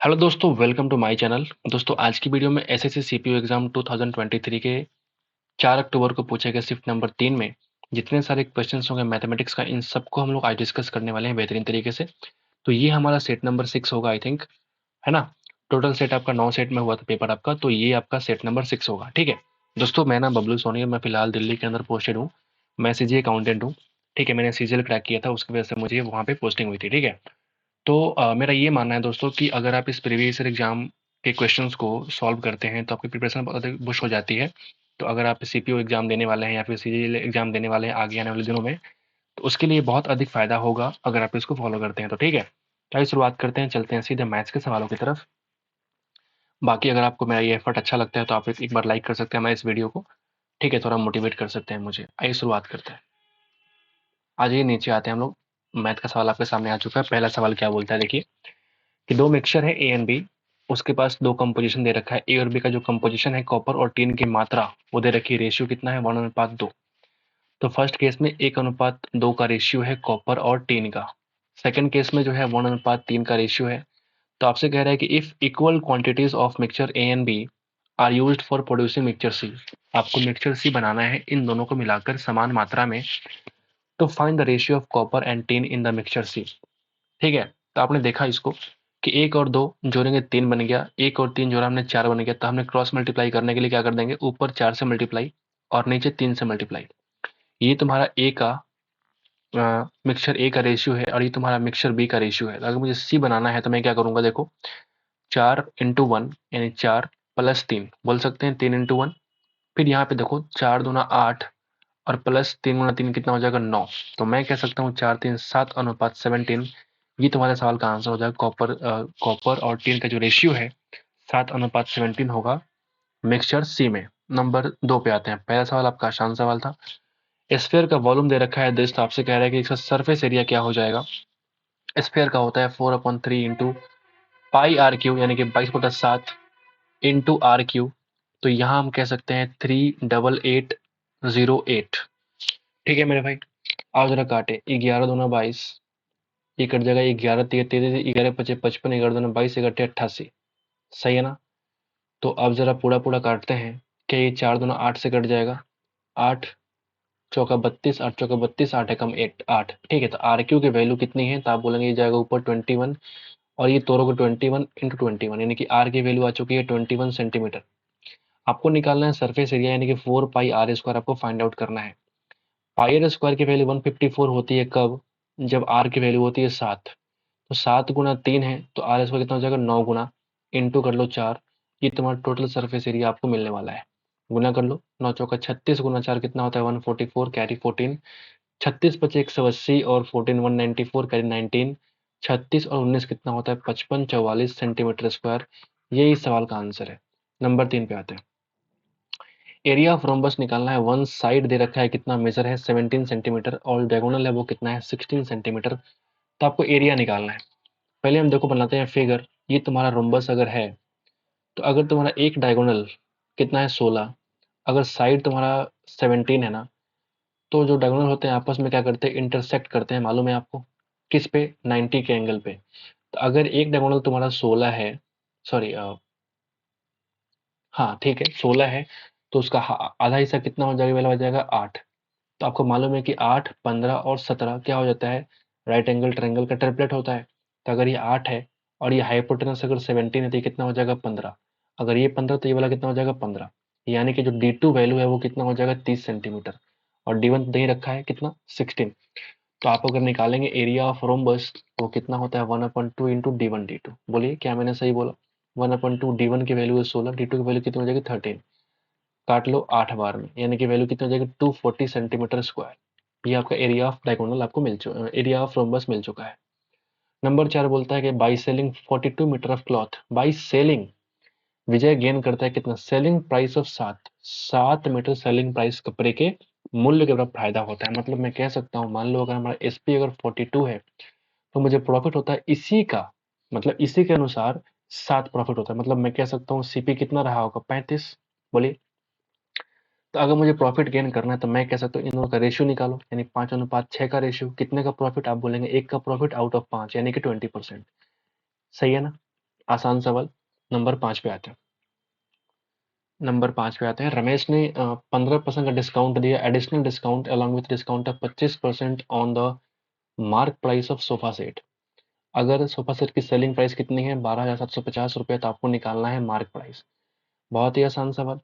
Hello दोस्तों, welcome to my channel. दोस्तों, आज की वीडियो में एसएससी सीपीयू एग्जाम 2023 के 4 अक्टूबर को पूछे गए शिफ्ट नंबर 3 में जितने सारे क्वेश्चंस होंगे मैथमेटिक्स का, इन सबको हम लोग आज डिस्कस करने वाले हैं बेहतरीन तरीके से। तो ये हमारा सेट नंबर 6 होगा, आई थिंक, है ना। टोटल सेट आपका 9 सेट में हुआ था पेपर आपका, तो ये आपका सेट नंबर 6 होगा। ठीक है दोस्तों, मैं ना बबलू सोनी है, मैं फिलहाल दिल्ली के अंदर पोस्टेड हूँ। मैं सीजीए अकाउंटेंट हूँ। ठीक है, मैंने सीजीएल क्रैक किया था, उसकी वजह से मुझे वहाँ पे पोस्टिंग हुई थी। ठीक है, तो मेरा ये मानना है दोस्तों कि अगर आप इस प्रीवियस ईयर एग्जाम के क्वेश्चंस को सॉल्व करते हैं तो आपकी प्रिपरेशन बहुत अधिक बुश हो जाती है। तो अगर आप सीपीयू एग्जाम देने वाले हैं या फिर सीजीएल एग्जाम देने वाले हैं आगे आने वाले दिनों में, तो उसके लिए बहुत अधिक फायदा होगा अगर आप इसको फॉलो करते हैं तो। ठीक है, तो आइए शुरुआत करते हैं, चलते हैं सीधे मैथ्स के सवालों की तरफ। बाकी अगर आपको मेरा ये एफर्ट अच्छा लगता है तो आप एक बार लाइक कर सकते हैं हमारे इस वीडियो को। ठीक है, थोड़ा मोटिवेट कर सकते हैं मुझे। आइए शुरुआत करते हैं। आज ये नीचे आते हैं हम लोग। मैथ का सवाल आपके सामने आ चुका है। पहला सवाल क्या बोलता है, देखिए कि दो मिक्सचर है ए एंड बी। उसके पास दो कंपोजिशन दे रखा है। ए और बी का जो कंपोजिशन है कॉपर और टीन की मात्रा वो दे रखी है। रेशियो कितना है, 1:2। तो फर्स्ट केस में 1:2 का रेशियो है कॉपर और टीन का। सेकंड केस में जो है 1:3 का रेशियो है। तो आपसे कह रहा है कि if equal quantities of mixture A and B are used for producing mixture C. आपको मिक्सचर सी बनाना है इन दोनों को मिलाकर समान मात्रा में। तो find the ratio of copper and tin in the mixture C. ठीक है, तो आपने देखा इसको कि एक और दो जोड़ेंगे 3 बन गया, एक और 3 जोड़ा हमने 4 बन गया। तो हमने क्रॉस मल्टीप्लाई करने के लिए क्या कर देंगे, ऊपर 4 से मल्टीप्लाई और नीचे 3 से मल्टीप्लाई। ये तुम्हारा ए का मिक्सचर ए का रेशियो है और ये तुम्हारा मिक्सचर बी का रेशियो है। अगर मुझे सी बनाना है तो मैं क्या करूंगा, देखो 4 × 1 यानी 4 + 3 बोल सकते हैं, 3 × 1। फिर यहाँ पे देखो 4×2 = 8 और +3 × 3 कितना हो जाएगा, 9। तो मैं कह सकता हूँ 4 3 7:17। ये तुम्हारे सवाल का आंसर हो जाएगा। कॉपर और टीन का जो रेशियो है 7:17 होगा मिक्सचर सी में। नंबर 2 पे आते हैं। पहला सवाल आपका आसान सवाल था। स्फेयर का वॉल्यूम दे रखा है दिस, तो आपसे कह रहा है कि इसका सरफेस एरिया क्या हो जाएगा। स्फेयर का होता है 4/3 इंटू पाई आर क्यू, यानी कि 22/7 इंटू आर क्यू। तो यहाँ हम कह सकते हैं 38808। ठीक है मेरे भाई, आओ जरा काटे। 11×2 = 22, ये कट जाएगा। 11×3 = 11×5 = 55, 11×2 = 22, 11×8 = 88। सही है ना। तो अब जरा पूरा पूरा काटते हैं। क्या ये 4×2 = 8 से कट जाएगा। 8×4 = 32, 8×4 = 32, 8×1 = 8। ठीक है, तो आर क्यू की वैल्यू कितनी है, तो आप बोलेंगे ये जाएगा ऊपर 21 और ये तोड़ोगे 21 × 21, यानी कि आर की वैल्यू आ चुकी है 21 सेंटीमीटर। आपको निकालना है सरफेस एरिया, यानी कि 4πr² आपको फाइंड आउट करना है। πr² की वैल्यू 154 होती है कब, जब आर की वैल्यू होती है 7। तो 7 × 3 है तो आर स्क्वायर कितना हो जाएगा, 9 गुना, इंटू कर लो 4। ये तुम्हारा टोटल सरफेस एरिया आपको मिलने वाला है। गुना कर लो, 9×4 = 36, गुना 4 कितना होता है, 144, कैरी 14। 36×5 = 180 और 14 194, कैरी 19। 36 और 19 कितना होता है, 55, 44 सेंटीमीटर स्क्वायर। ये इस सवाल का आंसर है। नंबर 3 पे आते हैं। एरिया ऑफ रोम्बस निकालना है। वन साइड दे रखा है, कितना मेजर है, 17 सेंटीमीटर और डायगोनल है वो कितना है, 16 सेंटीमीटर। तो आपको एरिया निकालना है। पहले हम देखो बनाते हैं फिगर। ये तुम्हारा रोम्बस अगर है तो अगर तुम्हारा एक डायगोनल कितना है, 16, अगर साइड तुम्हारा 17 है ना, तो जो डायगोनल होते हैं आपस में क्या करते हैं, इंटरसेक्ट करते हैं। मालूम है आपको किस पे, 90 के एंगल पे। तो अगर एक डायगोनल तुम्हारा 16 है, सॉरी, हाँ ठीक है 16 है, तो उसका आधा हिस्सा कितना हो जाएगा, वाला हो जाएगा 8। तो आपको मालूम है कि 8, 15 और 17 क्या हो जाता है, राइट एंगल ट्रायंगल का ट्रिपलेट होता है। तो अगर ये 8 है और ये हाइपोटेनस अगर 17 है तो ये कितना हो जाएगा, 15। अगर ये 15 तो ये वाला कितना हो जाएगा, 15। यानी कि जो D2 वैल्यू है वो कितना हो जाएगा, 30 सेंटीमीटर। और D1 दे रखा है कितना, 16। तो आप अगर निकालेंगे एरिया ऑफ रोम्बस वो कितना होता है, 1/2 इंटू D1 D2। बोलिए क्या मैंने सही बोला। 1/2, D1 की वैल्यू है 16, D2 की वैल्यू कितनी हो जाएगी, 13। काट लो 8 बार में, यानी कि वैल्यू कितनी हो जाएगी, 240 सेंटीमीटर स्क्वायर। ये आपका एरिया ऑफ डायगोनल आपको एरिया ऑफ रोम्बस मिल चुका है। नंबर 4 बोलता है कि by selling 42 metre of cloth, by selling Vijay gain करता है कितना, selling price of 7 metre selling price कपड़े के मूल्य के बराबर फायदा होता है। मतलब मैं कह सकता हूँ, मान लो अगर हमारा एसपी अगर 42 है तो मुझे प्रॉफिट होता है इसी का, मतलब इसी के अनुसार 7 प्रॉफिट होता है। मतलब मैं कह सकता हूँ सीपी कितना रहा होगा, 35। बोलिए। तो अगर मुझे प्रॉफिट गेन करना है तो मैं कह सकता हूँ इन दोनों का रेशियो निकालो, यानी 5:6 का रेशियो। कितने का प्रॉफिट, आप बोलेंगे एक का प्रॉफिट आउट ऑफ 5, यानी कि 20%। सही है ना। आसान सवाल। नंबर 5 पे आते हैं। रमेश ने 15% का डिस्काउंट दिया, additional discount along with discount of 25% on the mark price of sofa set. अगर सोफा सेट की सेलिंग प्राइस कितनी है? 12,750 रुपये। तो आपको निकालना है मार्क प्राइस। बहुत ही आसान सवाल।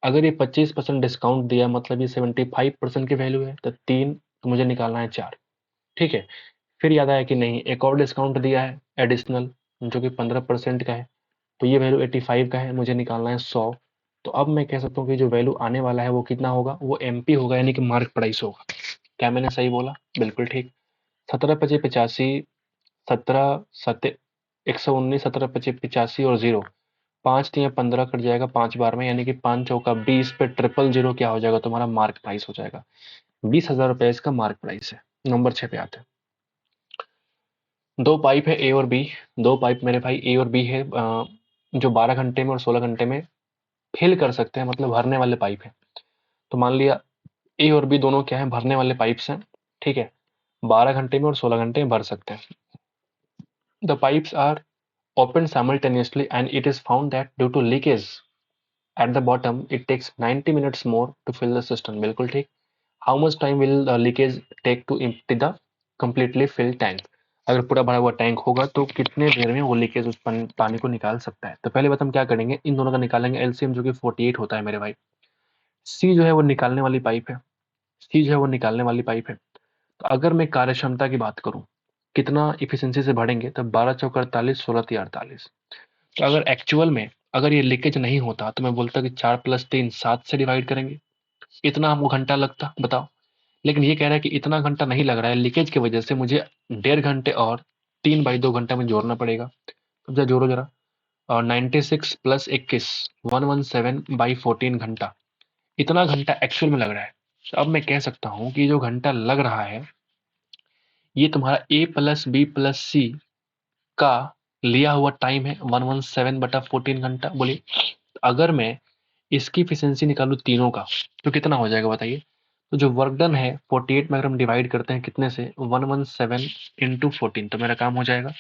अगर ये 25% डिस्काउंट दिया मतलब ये 75% की वैल्यू है, तो 3, तो मुझे निकालना है 4। ठीक है। फिर याद आया कि नहीं, एक और डिस्काउंट दिया है एडिशनल, जो कि 15% का है, तो ये वैल्यू 85 का है, मुझे निकालना है 100। तो अब मैं कह सकता हूँ कि जो वैल्यू आने वाला है वो कितना होगा? वो एमपी होगा, यानी कि मार्क प्राइस होगा। क्या मैंने सही बोला? बिल्कुल ठीक। 17 × 5 = 85, 119, 17 × 5 = 85 और 0, 5×3 = 15 कट जाएगा 5 बार में, यानी कि 5×4 = 20 पे 000 क्या हो जाएगा? तुम्हारा मार्क प्राइस हो जाएगा। 20,000 रुपए इसका मार्क प्राइस है। नंबर 6 पे आते हैं। दो पाइप है ए और बी। दो पाइप मेरे भाई ए और बी है, जो 12 घंटे में और 16 घंटे में फिल कर सकते हैं, मतलब भरने वाले पाइप है। तो मान लिया ए और बी दोनों क्या है? भरने वाले पाइप्स हैं। ठीक है। 12 घंटे में और 16 घंटे में भर सकते हैं। The pipes are opened simultaneously and it is found that due to leakage at the bottom it takes 90 minutes more to fill the cistern। बिल्कुल ठीक। how much time will the leakage take to empty the completely filled tank? अगर पूरा भरा हुआ tank होगा तो कितने देर में वो लीकेज उस पानी को निकाल सकता है? तो पहले बात हम क्या करेंगे, इन दोनों का निकालेंगे एलसीएम, जो कि 48 होता है मेरे भाई। सी जो है वो निकालने वाली पाइप है। सी जो है वो निकालने वाली पाइप है। तो अगर मैं कार्यक्षमता की बात करूं, कितना इफिशिएंसी से भरेंगे, तो 12×4 = 48, 16×3 = 48। तो अगर एक्चुअल में अगर ये लीकेज नहीं होता तो मैं बोलता कि 4 + 3 7 से डिवाइड करेंगे, इतना हमको घंटा लगता, बताओ। लेकिन ये कह रहा है कि इतना घंटा नहीं लग रहा है, लीकेज की वजह से मुझे 1.5 घंटे और 3/2 घंटा में जोड़ना पड़ेगा। तो जरा जोड़ो जरा। और 96 + 21 117/14 घंटा, इतना घंटा एक्चुअल में लग रहा है। तो अब मैं कह सकता हूँ कि जो घंटा लग रहा है ये तुम्हारा A+B+C का लिया हुआ टाइम है 117/14 घंटा। बोलिए, अगर मैं इसकी एफिशिएंसी निकालूं तीनों का, तो कितना हो जाएगा बताइए? तो जो वर्क डन है 48 में अगर हम डिवाइड करते हैं कितने से? 117 × 14, तो मेरा काम हो जाएगा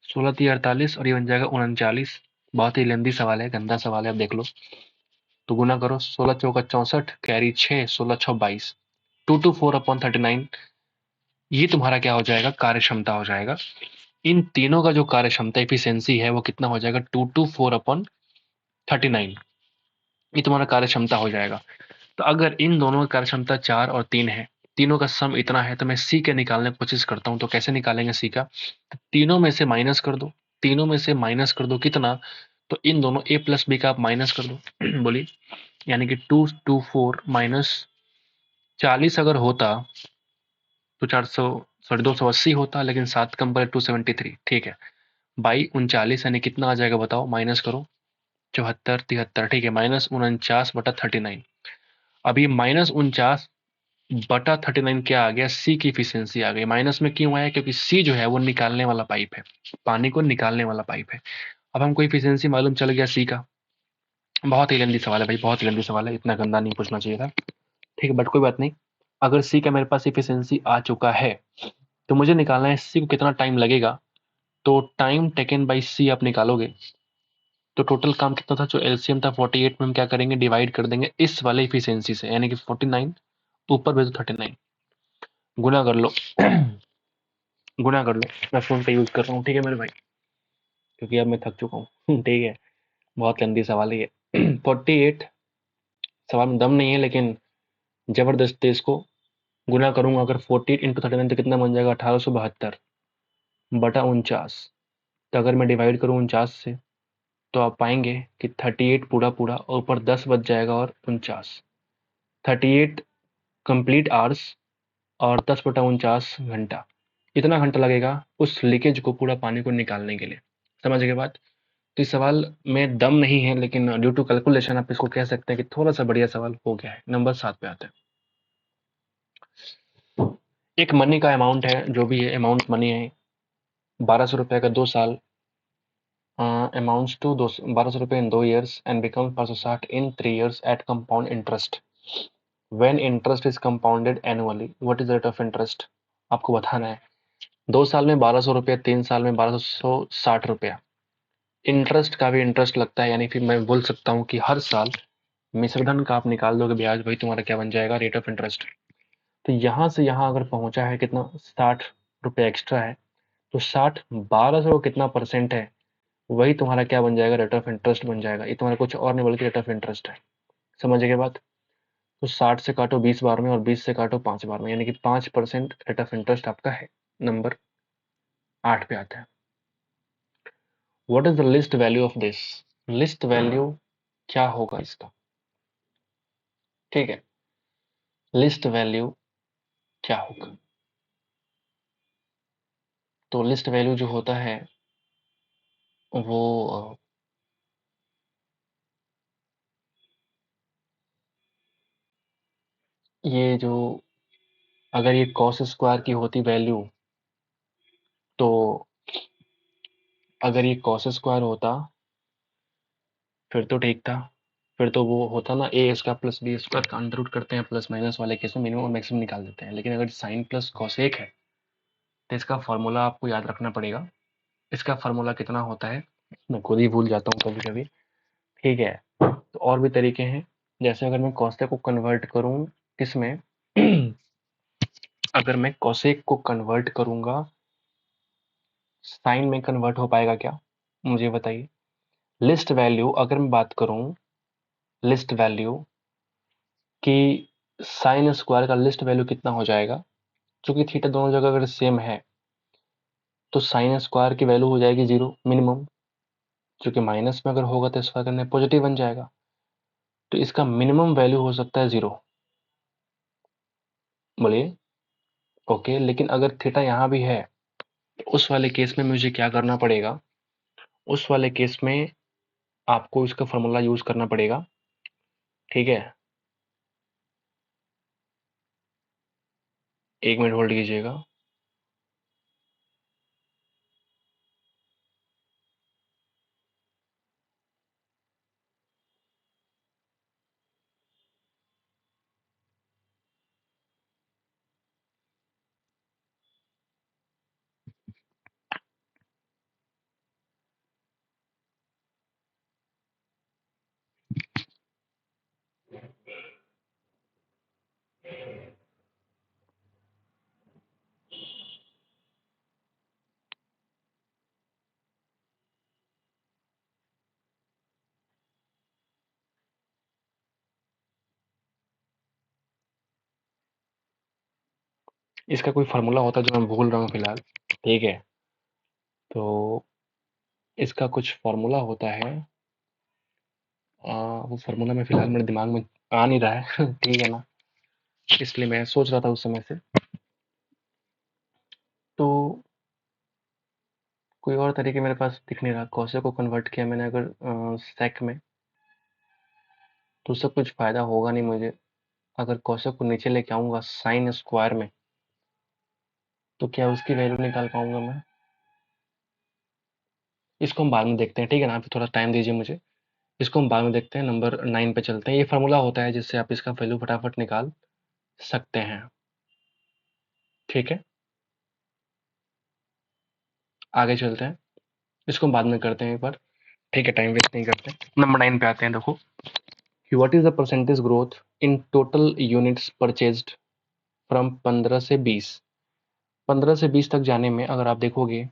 16×3 = 48 और ये बन जाएगा 39। बहुत ही लेंदी सवाल है, गंदा सवाल है, अब देख लो। तो गुना करो, 16×4 = 64, कैरी 6, 16×6 = 22, 224/39। ये तुम्हारा क्या हो जाएगा? कार्यक्षमता हो जाएगा। इन तीनों का जो कार्यक्षमता एफिशिएंसी है वो कितना हो जाएगा? 224/39। ये तुम्हारा कार्यक्षमता हो जाएगा। तो अगर इन दोनों की कार्यक्षमता 4 और 3 है, तीनों का सम इतना है, तो मैं सी के निकालने की कोशिश करता हूँ। तो कैसे निकालेंगे सी का? तो तीनों में से माइनस कर दो। तीनों में से माइनस कर दो कितना? तो इन दोनों A+B का आप माइनस कर दो। बोलिए, यानी कि 224 माइनस 40 अगर होता तो 400, सॉरी 280 होता, लेकिन 7 कम करे 273। ठीक है। बाई 39 यानी कितना आ जाएगा बताओ? माइनस करो, 74, 73। ठीक है, -49/39। अभी -49/39 क्या आ गया? सी की एफिशिएंसी आ गई। माइनस में क्यों आया? क्योंकि सी जो है वो निकालने वाला पाइप है, पानी को निकालने वाला पाइप है। अब हमको एफिशिएंसी मालूम चल गया सी का। बहुत ही लंबी सवाल है भाई, बहुत ही लंबी सवाल है, इतना गंदा नहीं पूछना चाहिए था। ठीक है, बट कोई बात नहीं। अगर सी का मेरे पास एफिशिएंसी आ चुका है तो मुझे निकालना है सी को कितना टाइम लगेगा। तो टाइम टेकन बाई सी आप निकालोगे तो टोटल काम कितना था? जो एलसीएम था 48 में हम क्या करेंगे? डिवाइड कर देंगे इस वाले इफिशियंसी से, यानी कि 49 ऊपर भेजो 39, गुना कर लो। गुना कर लो। मैं फोन पे यूज कर रहा हूँ, ठीक है मेरे भाई, क्योंकि अब मैं थक चुका हूँ। ठीक है, बहुत लंबी सवाल है ये। 48 सवाल में दम नहीं है, लेकिन जबरदस्त है। इसको गुना करूंगा अगर 48 × 39 तो कितना बन जाएगा? 1872/49। तो अगर मैं डिवाइड करूँ 49 से तो आप पाएंगे कि 38 पूरा पूरा और ऊपर 10 बच जाएगा और 49, 38 कंप्लीट आवर्स और 10/49 घंटा। इतना घंटा लगेगा उस लीकेज को, पूरा पानी को निकालने के लिए। समझ गए बात? तो इस सवाल में दम नहीं है, लेकिन ड्यू टू कैलकुलेशन आप इसको कह सकते हैं कि थोड़ा सा बढ़िया सवाल हो गया है। नंबर 7 पे आते हैं। एक मनी का अमाउंट है, जो भी है अमाउंट मनी है, 1200 रुपये का 2 साल, amounts to 1200 रुपये in 2 years and becomes 560 in 3 years at compound interest। when interest is compounded annually what is the rate of interest? आपको बताना है। 2 साल में 1200 रुपया, 3 साल में 1260 रुपया, इंटरेस्ट का भी इंटरेस्ट लगता है, यानी फिर मैं बोल सकता हूँ कि हर साल मिश्रधन का आप निकाल दोगे ब्याज, वही तुम्हारा क्या बन जाएगा, रेट ऑफ इंटरेस्ट। तो यहाँ से यहाँ अगर पहुंचा है कितना, 60 रुपये एक्स्ट्रा है, तो 60 1200 कितना परसेंट है, वही तुम्हारा क्या बन जाएगा, रेट ऑफ इंटरेस्ट बन जाएगा। ये तुम्हारा कुछ और नहीं बल्कि रेट ऑफ इंटरेस्ट है। समझ गए बात? तो 60 से काटो 20 बार में और 20 से काटो 5 बार में, यानी कि 5% रेट ऑफ इंटरेस्ट आपका है। नंबर 8 पे आता है, what is the least value of this. Least value क्या होगा इसका, ठीक है, लिस्ट वैल्यू क्या होगा। तो लिस्ट वैल्यू जो होता है वो ये जो, अगर ये कॉस स्क्वायर की होती वैल्यू, तो अगर ये कॉस स्क्वायर होता फिर तो ठीक था, फिर तो वो होता ना ए इसका प्लस बी स्क्वायर का अंडर रूट करते हैं, प्लस माइनस वाले केस में मिनिमम और मैक्सिमम निकाल देते हैं। लेकिन अगर साइन प्लस कॉसेक है तो इसका फॉर्मूला आपको याद रखना पड़ेगा। इसका फॉर्मूला कितना होता है, मैं खुद ही भूल जाता हूँ कभी कभी, ठीक है। तो और भी तरीके हैं, जैसे अगर मैं कॉसेक को कन्वर्ट करूँ किसमें अगर मैं कॉसेक को कन्वर्ट करूंगा साइन में, कन्वर्ट हो पाएगा क्या, मुझे बताइए। लिस्ट वैल्यू अगर मैं बात करूं, लिस्ट वैल्यू कि साइन स्क्वायर का लिस्ट वैल्यू कितना हो जाएगा, क्योंकि थीटा दोनों जगह अगर सेम है तो साइन स्क्वायर की वैल्यू हो जाएगी 0 मिनिमम, क्योंकि माइनस में अगर होगा तो स्क्वायर करने पॉजिटिव बन जाएगा, तो इसका मिनिमम वैल्यू हो सकता है 0। बोलिए। ओके, लेकिन अगर थीटा यहाँ भी है तो उस वाले केस में मुझे क्या करना पड़ेगा, उस वाले केस में आपको इसका फॉर्मूला यूज करना पड़ेगा, ठीक है। 1 मिनट होल्ड कीजिएगा। इसका कोई फार्मूला होता है जो मैं भूल रहा हूँ फिलहाल, ठीक है। तो इसका कुछ फार्मूला होता है, वो फार्मूला में फिलहाल मेरे दिमाग में आ नहीं रहा है ठीक है ना, इसलिए मैं सोच रहा था उस समय से। तो कोई और तरीके मेरे पास दिख नहीं रहा। कौशे को कन्वर्ट किया मैंने अगर सेक में, तो उससे कुछ फायदा होगा नहीं मुझे। अगर कौशे को नीचे लेके आऊंगा साइन स्क्वायर में, तो क्या उसकी वैल्यू निकाल पाऊंगा मैं, इसको हम बाद में देखते हैं, ठीक है ना। आप थोड़ा टाइम दीजिए मुझे, इसको हम बाद में देखते हैं। नंबर 9 पे चलते हैं। ये फार्मूला होता है जिससे आप इसका वैल्यू फटाफट निकाल सकते हैं, ठीक है। आगे चलते हैं, इसको हम बाद में करते हैं एक बार, ठीक है, टाइम वेस्ट नहीं करते। नंबर 9 पे आते हैं। देखो, what is the percentage growth in total units purchased from 15 से 20। 15 से 20 तक जाने में अगर आप देखोगे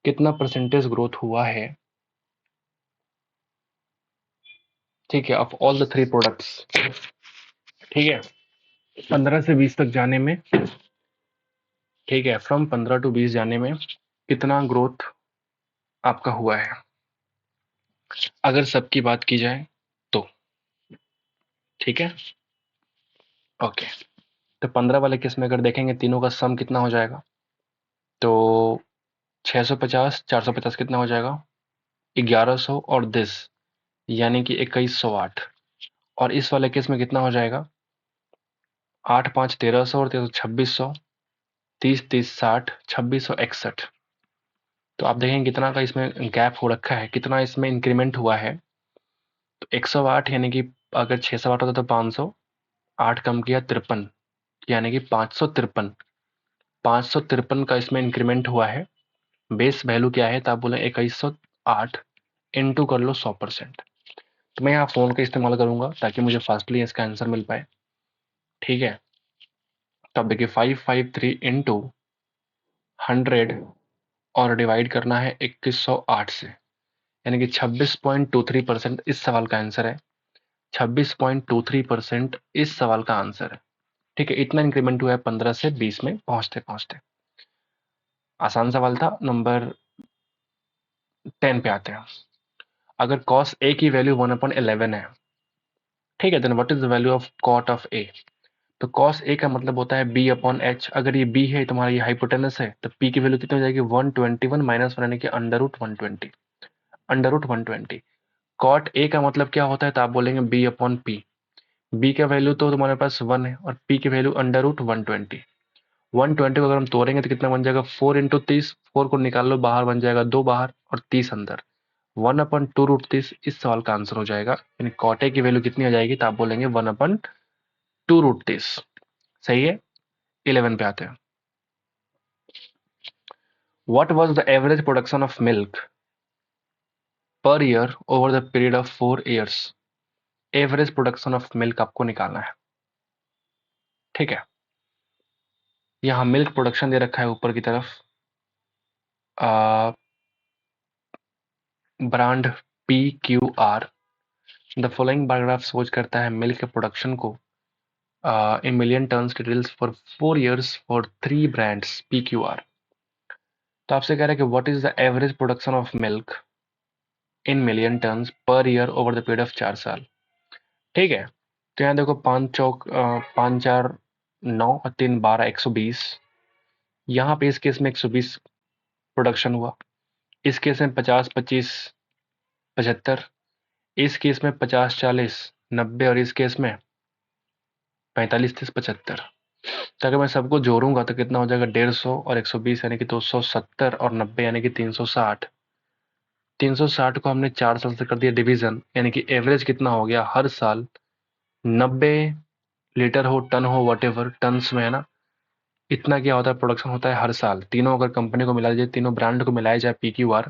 कितना परसेंटेज ग्रोथ हुआ है, ठीक है, ऑफ ऑल द 3 प्रोडक्ट्स, ठीक है। 15 से 20 तक जाने में, ठीक है, फ्रॉम 15 टू 20 जाने में कितना ग्रोथ आपका हुआ है, अगर सबकी बात की जाए तो, ठीक है। ओके, तो 15 वाले केस में अगर देखेंगे तीनों का सम कितना हो जाएगा, तो 650 450 कितना हो जाएगा, 1100 और 10, यानी कि 2108। और इस वाले केस में कितना हो जाएगा, 8 5 1300 और 2600, 30 30 60, 2661। तो आप देखेंगे कितना का इसमें गैप हो रखा है, कितना इसमें इंक्रीमेंट हुआ है। तो 108, यानी कि अगर 608 होता तो 500, 8 कम किया 53, यानी कि 553। 553 का इसमें इंक्रीमेंट हुआ है। बेस वैल्यू क्या है, तो आप बोले 2108, इनटू कर लो 100%। तो मैं यहाँ फोन का इस्तेमाल करूंगा ताकि मुझे फास्टली इसका आंसर मिल पाए। ठीक है, तो अब देखिए 553 इंटू 100 और डिवाइड करना है 2108 से, यानी कि 26.23% इस सवाल का आंसर है। 26.23% इस सवाल का आंसर है। ठीक है, इतना इंक्रीमेंट हुआ है 15 से 20 में पहुंचते पहुंचते। आसान सवाल था। नंबर 10 पे आते हैं। अगर cos a की वैल्यू 1/11 है, ठीक है, then what is the value of cot of a? तो cos a का मतलब होता है b/h। अगर ये b है, तुम्हारा ये हाइपोटेनस है, तो p की वैल्यू कितनी हो जाएगी? 121 माइनस 1 यानी कि √120। √120। cot a का मतलब क्या होता है? तो आप बोलेंगे b/p। b का वैल्यू तो तुम्हारे पास 1 है और p की वैल्यू √120। 120 को अगर हम तोड़ेंगे तो कितना बन जाएगा? 4 इंटू 30। 4 को निकाल लो बाहर, बन जाएगा 2 बाहर और 30 अंदर। 1/2√30 इस सवाल का आंसर हो जाएगा। यानी cot a की वैल्यू कितनी हो जाएगी? तो आप बोलेंगे 1/2√30। सही है। 11 पे आते हैं। What was the average production of milk per year over the period of 4 years? Average production of milk आपको निकालना है। ठीक है, यहाँ मिल्क प्रोडक्शन दे रखा है ऊपर की तरफ। Brand PQR। The following paragraph सोच करता है मिल्क के प्रोडक्शन को in million tons details for 4 years for 3 brands PQR। तो आपसे कह रहा है कि what is the average production of milk in million turns per year over the period of 4 साल। ठीक है, तो यहाँ देखो 5 चौक 5 4 9 और 3 12 120। यहाँ पे इस केस में 120 प्रोडक्शन हुआ। इस केस में 50 25 75। इस केस में 50 40 90 और इस केस में 45 30 75। तो अगर मैं सबको जोड़ूंगा तो कितना हो जाएगा? 150 और 120 यानी कि 270 और 90 यानी कि 360। 360 को हमने 4 साल से कर दिया डिवीजन, यानी कि एवरेज कितना हो गया? हर साल 90 लीटर हो, टन हो, वटेवर टन्स में है ना, इतना क्या होता है? प्रोडक्शन होता है हर साल। तीनों अगर कंपनी को मिलाया जाए, तीनों ब्रांड को मिलाया जाए PQR,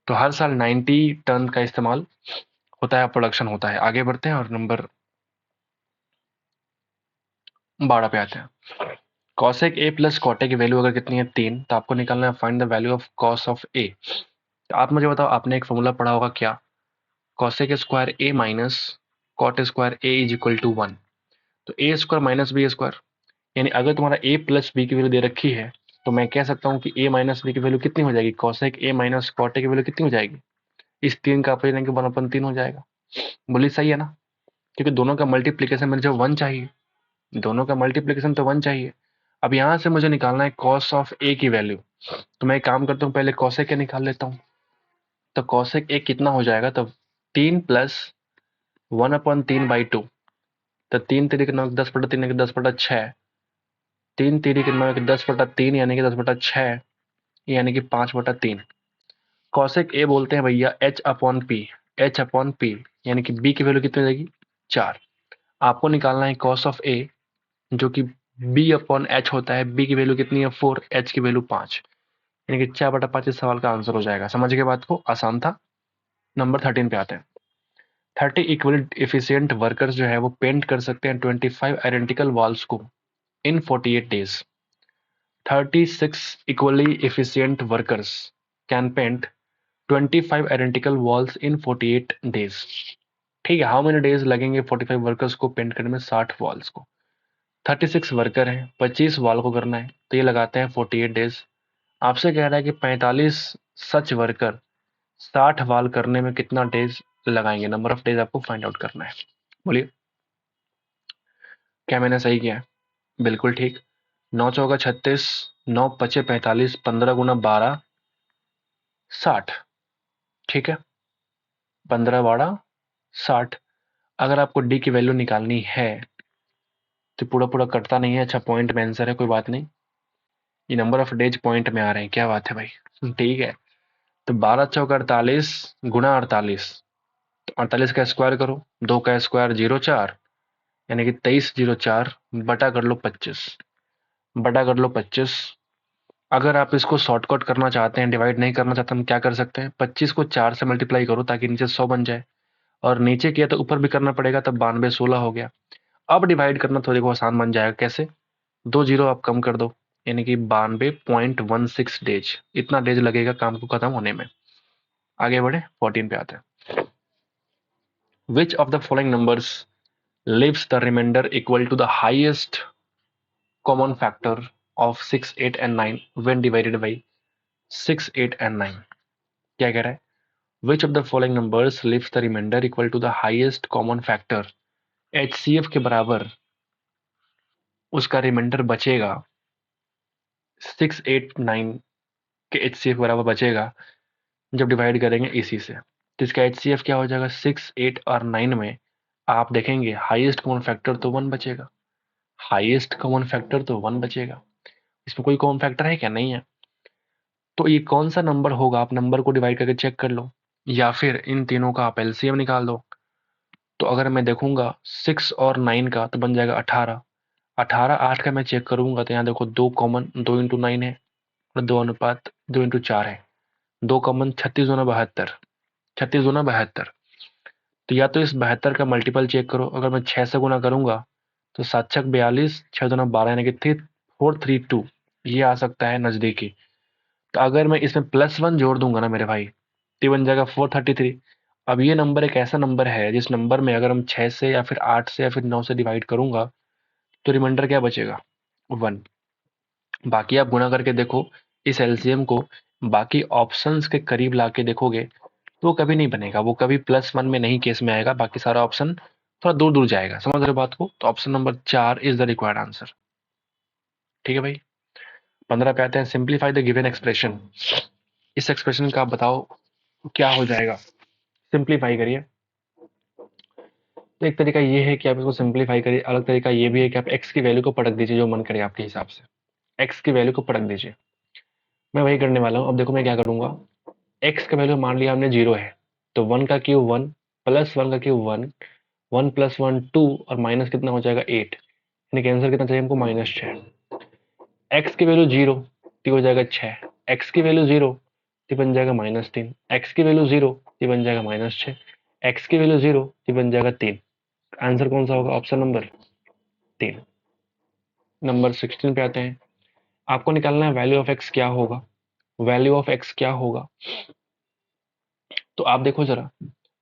तो हर साल 90 टन का इस्तेमाल होता है, प्रोडक्शन होता है। आगे बढ़ते हैं और नंबर 12 पे आते हैं। cosec a plus cot a की वैल्यू अगर कितनी है? 3, तो आपको निकालना है find the value of cos of a। तो आप मुझे बताओ, आपने एक फॉर्मूला पढ़ा होगा क्या? cosec square a minus cot square a is equal to 1। तो a square minus B square, यानी अगर तुम्हारा a प्लस बी की वैल्यू दे रखी है तो मैं कह सकता हूँ कि a माइनस बी की वैल्यू कितनी हो जाएगी? cosec a minus cot a की वैल्यू कितनी हो जाएगी? इस 3 का अपोजिट यानी कि 1/3 हो जाएगा। बोलिए सही है ना? क्योंकि दोनों का मल्टीप्लीकेशन मुझे 1 चाहिए। दोनों का मल्टीप्लीकेशन तो 1 चाहिए। अब यहाँ से मुझे निकालना है cos ऑफ a की वैल्यू। तो मैं एक काम करता हूँ, पहले cosec a निकाल लेता हूँ। तो cosec a कितना हो जाएगा? तो 3 प्लस 1/3/2। तो 3 3 9 10/3 यानी कि 10/6। 3 3 9 10/3 यानी कि 10/6 यानी कि 5/3। cosec a बोलते हैं भैया h/p। h/p यानी कि b की वैल्यू कितनी हो जाएगी? 4। आपको निकालना है cos ऑफ a जो कि b/h होता है। b की वैल्यू कितनी है? 4। h की वैल्यू 5 यानी कि 4/5 इस सवाल का आंसर हो जाएगा। समझ गए बात को? आसान था। नंबर 13 पे आते हैं। 30 इक्वल एफिशिएंट वर्कर्स जो है वो पेंट कर सकते हैं 25 आइडेंटिकल वॉल्स को in 48 days. 36 equally efficient workers can paint 25 identical walls in 48 days. ठीक है, हाउ मेनी डेज लगेंगे 45 वर्कर्स को पेंट करने में? 60 वॉल्स को। 36 वर्कर हैं, 25 वॉल को करना है, तो ये लगाते हैं 48 डेज। आपसे कह रहा है कि 45 सच वर्कर 60 वॉल करने में कितना डेज लगाएंगे? नंबर ऑफ डेज आपको फाइंड आउट करना है। बोलिए, क्या मैंने सही किया है? बिल्कुल ठीक। 9 चौका 36, 9 पचे 45, 15 गुना 12 60। ठीक है, 15 12 60। अगर आपको डी की वैल्यू निकालनी है तो पूरा पूरा कटता नहीं है। अच्छा, पॉइंट में आंसर है, कोई बात नहीं। ये नंबर ऑफ डेज पॉइंट में आ रहे हैं, क्या बात है भाई। ठीक है, तो 12 चौका 48 गुना 48। तो 48 का स्क्वायर करो, 2 का स्क्वायर 0 4 यानी कि 23 0 4 बटा कर लो 25। बटा कर लो 25। अगर आप इसको शॉर्टकट करना चाहते हैं, डिवाइड नहीं करना चाहते, हम क्या कर सकते हैं, 25 को 4 से मल्टीप्लाई करो ताकि नीचे 100 बन जाए, और नीचे किया तो ऊपर भी करना पड़ेगा, तब 92 16 हो गया। अब डिवाइड करना थोड़ी को आसान बन जाएगा। कैसे? 2 जीरो आप कम कर दो, यानी कि 92.16 डेज, इतना डेज लगेगा काम को खत्म होने में। आगे बढ़े, 14 पे आते हैं। Which of the following numbers leaves the remainder equal to the highest common factor of 6, 8 and 9 when divided by 6, 8 and 9? क्या कह रहा है? Which of the following numbers leaves the remainder equal to the highest common factor? HCF के बराबर उसका reminder बचेगा, 6, 8, 9 के HCF बराबर बचेगा जब डिवाइड करेंगे इसी से। तो इसका HCF क्या हो जाएगा? 6, 8 और 9 में आप देखेंगे हाईएस्ट कॉमन फैक्टर तो 1 बचेगा, हाईएस्ट कॉमन फैक्टर तो 1 बचेगा। इसमें कोई कॉमन फैक्टर है क्या? नहीं है। तो ये कौन सा नंबर होगा, आप नंबर को डिवाइड करके चेक कर लो, या फिर इन तीनों का आप एलसीएम निकाल दो। तो अगर मैं देखूंगा 6 और 9 का तो बन जाएगा 18, 18 8 का मैं चेक करूंगा तो यहाँ देखो 2 कॉमन, 2 इंटू 9 है, और 2 अनुपात 2 इंटू 4 है, 2 कॉमन, 36 दूना 72, 36 दूना 72। तो या तो इस 72 का मल्टीपल चेक करो, अगर मैं 6 से गुना करूंगा तो 7 छक 42, 6 दूना 12 यानी कि 432, ये आ सकता है नजदीकी। तो अगर मैं इसमें +1 जोड़ दूंगा ना मेरे भाई, तो बन जाएगा 433। अब ये नंबर एक ऐसा नंबर है जिस नंबर में अगर हम 6 से या फिर 8 से या फिर 9 से डिवाइड करूंगा तो रिमाइंडर क्या बचेगा? 1। बाकी आप गुणा करके देखो इस एलसीएम को, बाकी ऑप्शंस के करीब लाके देखोगे तो वो कभी नहीं बनेगा, वो कभी +1 में नहीं केस में आएगा, बाकी सारा ऑप्शन थोड़ा दूर दूर जाएगा। समझ रहे हो बात को? तो option number 4 is the required answer. ठीक है भाई। 15 पे आते हैं। Simplify the given expression. इस एक्सप्रेशन का आप बताओ क्या हो जाएगा, सिंप्लीफाई करिए। तो एक तरीका ये है कि आप इसको सिंप्लीफाई करिए, अलग तरीका ये भी है कि आप x की वैल्यू को पलट दीजिए, जो मन करे आपके हिसाब से x की वैल्यू को पलट दीजिए। मैं वही करने वाला हूँ। अब देखो मैं क्या करूंगा, x का वैल्यू मान लिया हमने 0 है, तो 1 का क्यूब 1 प्लस 1 का क्यूब 1, 1 प्लस 1 2, और माइनस कितना हो जाएगा 8, यानी कि आंसर कितना चाहिए हमको? -6। x की वैल्यू 0 तो हो जाएगा 6, x की वैल्यू 0 तो बन जाएगा -3, x की वैल्यू 0 तो बन जाएगा -6, x की वैल्यू 0 तो बन जाएगा 3। आंसर कौन सा होगा? Option number 3। नंबर 16 पे आते हैं। आपको निकालना है वैल्यू ऑफ एक्स क्या होगा, वैल्यू ऑफ एक्स क्या होगा। तो आप देखो जरा,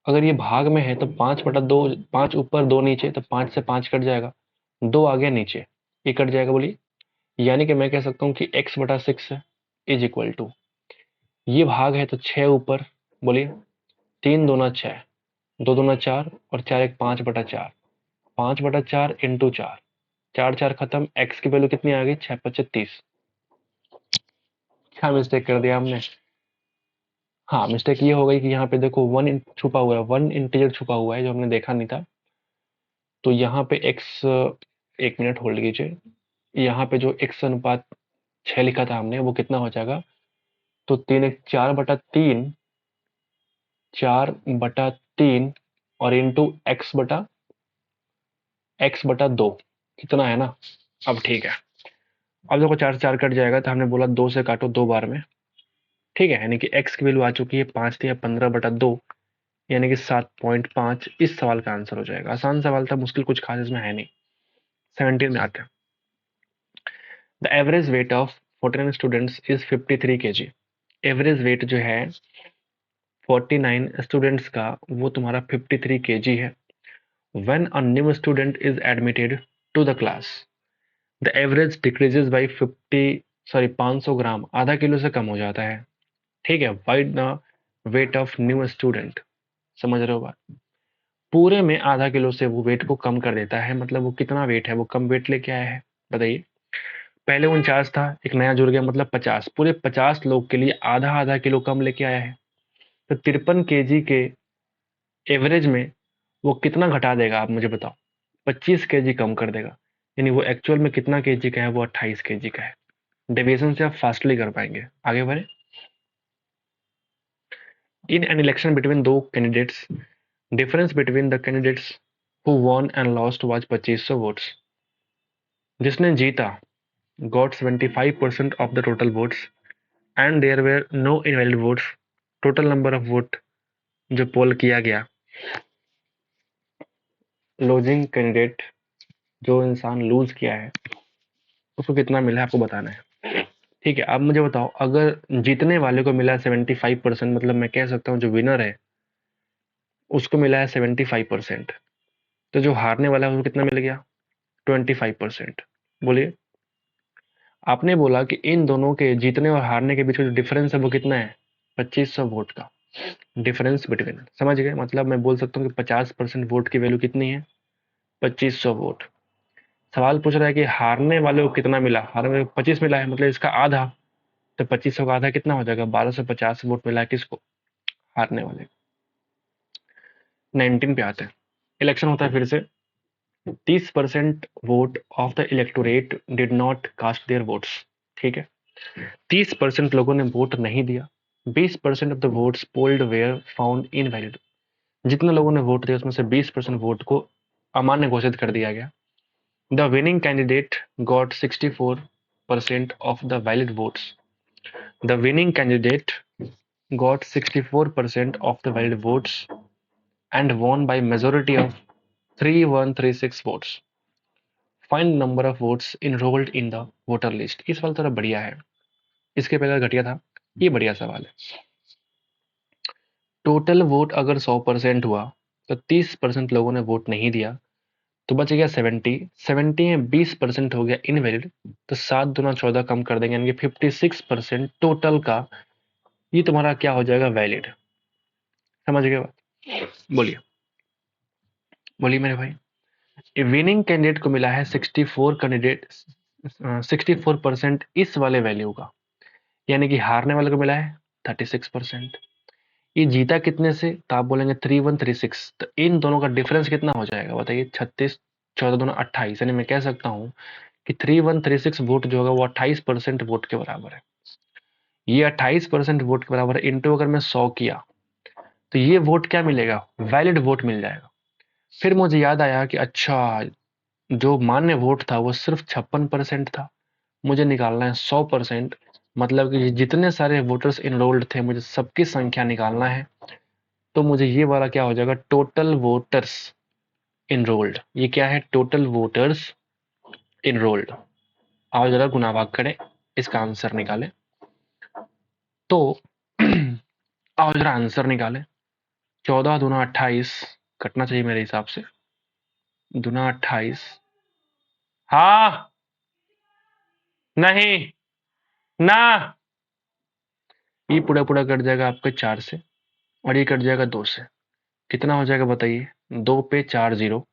अगर ये भाग में है तो 5/2, 5 ऊपर 2 नीचे, तो 5 से 5 कट जाएगा, 2 आगे नीचे, ये कट जाएगा। बोलिए, यानी कि मैं कह सकता हूँ कि x/6 इज इक्वल टू, ये भाग है तो 6 ऊपर, बोलिए 3 दूना 6, 2 दूना 4, और 4 एक 5/4, 5/4 इंटू 4, 4 4 खत्म, x की वैल्यू कितनी आ गई? 6×5 = 30। क्या मिस्टेक कर दिया हमने? हाँ, मिस्टेक ये हो गई कि यहाँ पे देखो 1 छुपा हुआ है, 1 इंटीजर छुपा हुआ है जो हमने देखा नहीं था। तो यहाँ पे x, एक मिनट होल्ड कीजिए, यहाँ पे जो x अनुपात 6 लिखा था हमने वो कितना हो जाएगा? तो 3 एक 4/3, 4/3, और इंटू x/2 कितना है ना। अब ठीक है, अब देखो 4 से 4 कट जाएगा, तो हमने बोला 2 से काटो 2 बार में। ठीक है, यानी कि x की वैल्यू आ चुकी है 5 थी, 15/2, यानी कि 7.5 इस सवाल का आंसर हो जाएगा। आसान सवाल था, मुश्किल कुछ खास इसमें है नहीं। 17 में आते हैं। The average weight of 49 students is 53 kg। Average weight जो है 49 स्टूडेंट्स का वो तुम्हारा 53 kg है। When a new student is admitted to the class, the average decreases by 500 gram, आधा किलो से कम हो जाता है। ठीक है, find the weight of new student. समझ रहे हो बात? पूरे में आधा किलो से वो वेट को कम कर देता है, मतलब वो कितना वेट है, वो कम वेट लेके आया है, बताइए। पहले 49 था, एक नया जुड़ गया, मतलब 50, पूरे 50 लोग के लिए आधा आधा किलो कम लेके आया है। तो 53 kg के एवरेज में वो कितना घटा देगा, आप मुझे बताओ। 25 kg कम कर देगा, यानी वो एक्चुअल में कितना kg का है? वो 28 kg का है। डेविएशन से आप फास्टली कर पाएंगे। आगे बढ़े। इन एन इलेक्शन बिटवीन दो candidates, difference between the candidates who won and lost was 2500 votes. जिसने जीता got 75% of the total votes and there were no invalid votes. Total number of vote जो पोल किया गया, लूजिंग कैंडिडेट जो इंसान loose किया है उसको कितना मिला है आपको बताना है। ठीक है, अब मुझे बताओ, अगर जीतने वाले को मिला 75%, मतलब मैं कह सकता हूँ जो विनर है उसको मिला है 75%, तो जो हारने वाला है उसको कितना मिल गया? 25%। बोलिए। आपने बोला कि इन दोनों के जीतने और हारने के बीच का जो डिफरेंस है वो कितना है? 2500 वोट का डिफरेंस बिटवीन। समझ गए? मतलब मैं बोल सकता हूँ कि 50% वोट की वैल्यू कितनी है? 2500 वोट। सवाल पूछ रहा है कि हारने वाले को कितना मिला? हारने वाले को 25 मिला है, मतलब इसका आधा। तो 2500 का आधा कितना हो जाएगा? 1250 वोट मिला है किसको? हारने वाले। 19 पे आते हैं। इलेक्शन होता है फिर से। 30% vote of the electorate did not cast their votes. ठीक है, 30% लोगों ने वोट नहीं दिया। 20% of the votes polled were found invalid. जितने लोगों ने वोट दिया उसमें से 20% वोट को अमान्य घोषित कर दिया गया। The winning candidate got 64% of the valid votes. The winning candidate got 64% of the valid votes and won by majority of 3136 votes. Find number of votes enrolled in the voter list. इस सवाल थोड़ा बढ़िया है, इसके पहले घटिया था, ये बढ़िया सवाल है। टोटल वोट अगर 100% हुआ तो 30% लोगों ने वोट नहीं दिया, तो बच गया 70 में 20% हो गया इनवैलिड, तो 7 दूना 14 कम कर देंगे, यानी कि 56% टोटल का ये तुम्हारा क्या हो जाएगा? वैलिड। समझ गए बात? बोलिए, बोलिए मेरे भाई। विनिंग कैंडिडेट को मिला है 64% इस वाले वैल्यू का, यानी कि हारने वाले को मिला है 36%। ये जीता कितने से? तो आप बोलेंगे 3136, तो इन दोनों का डिफरेंस कितना हो जाएगा बताइए? 36, 14 दूना 28, यानी मैं कह सकता हूँ कि 3136 वोट जो होगा वो 28% वोट के बराबर है। ये 28% वोट के बराबर है, इंटू अगर मैं 100 किया तो ये वोट क्या मिलेगा? वैलिड वोट मिल जाएगा। फिर मुझे याद आया कि अच्छा, जो मान्य वोट था वो सिर्फ 56% था, मुझे निकालना है 100%, मतलब कि जितने सारे वोटर्स इनरोल्ड थे मुझे सबकी संख्या निकालना है। तो मुझे ये वाला क्या हो जाएगा? Total voters enrolled. ये क्या है? Total voters enrolled. आओ जरा गुना भाग करें, इसका आंसर निकालें। तो आओ जरा आंसर निकालें। 14 दूना 28 कटना चाहिए मेरे हिसाब से। दूना 28, हाँ, नहीं, ना, ये पूरा पूरा कट जाएगा आपके 4 से और ये कट जाएगा 2 से। कितना हो जाएगा बताइए? 2 पे 4 जीरो,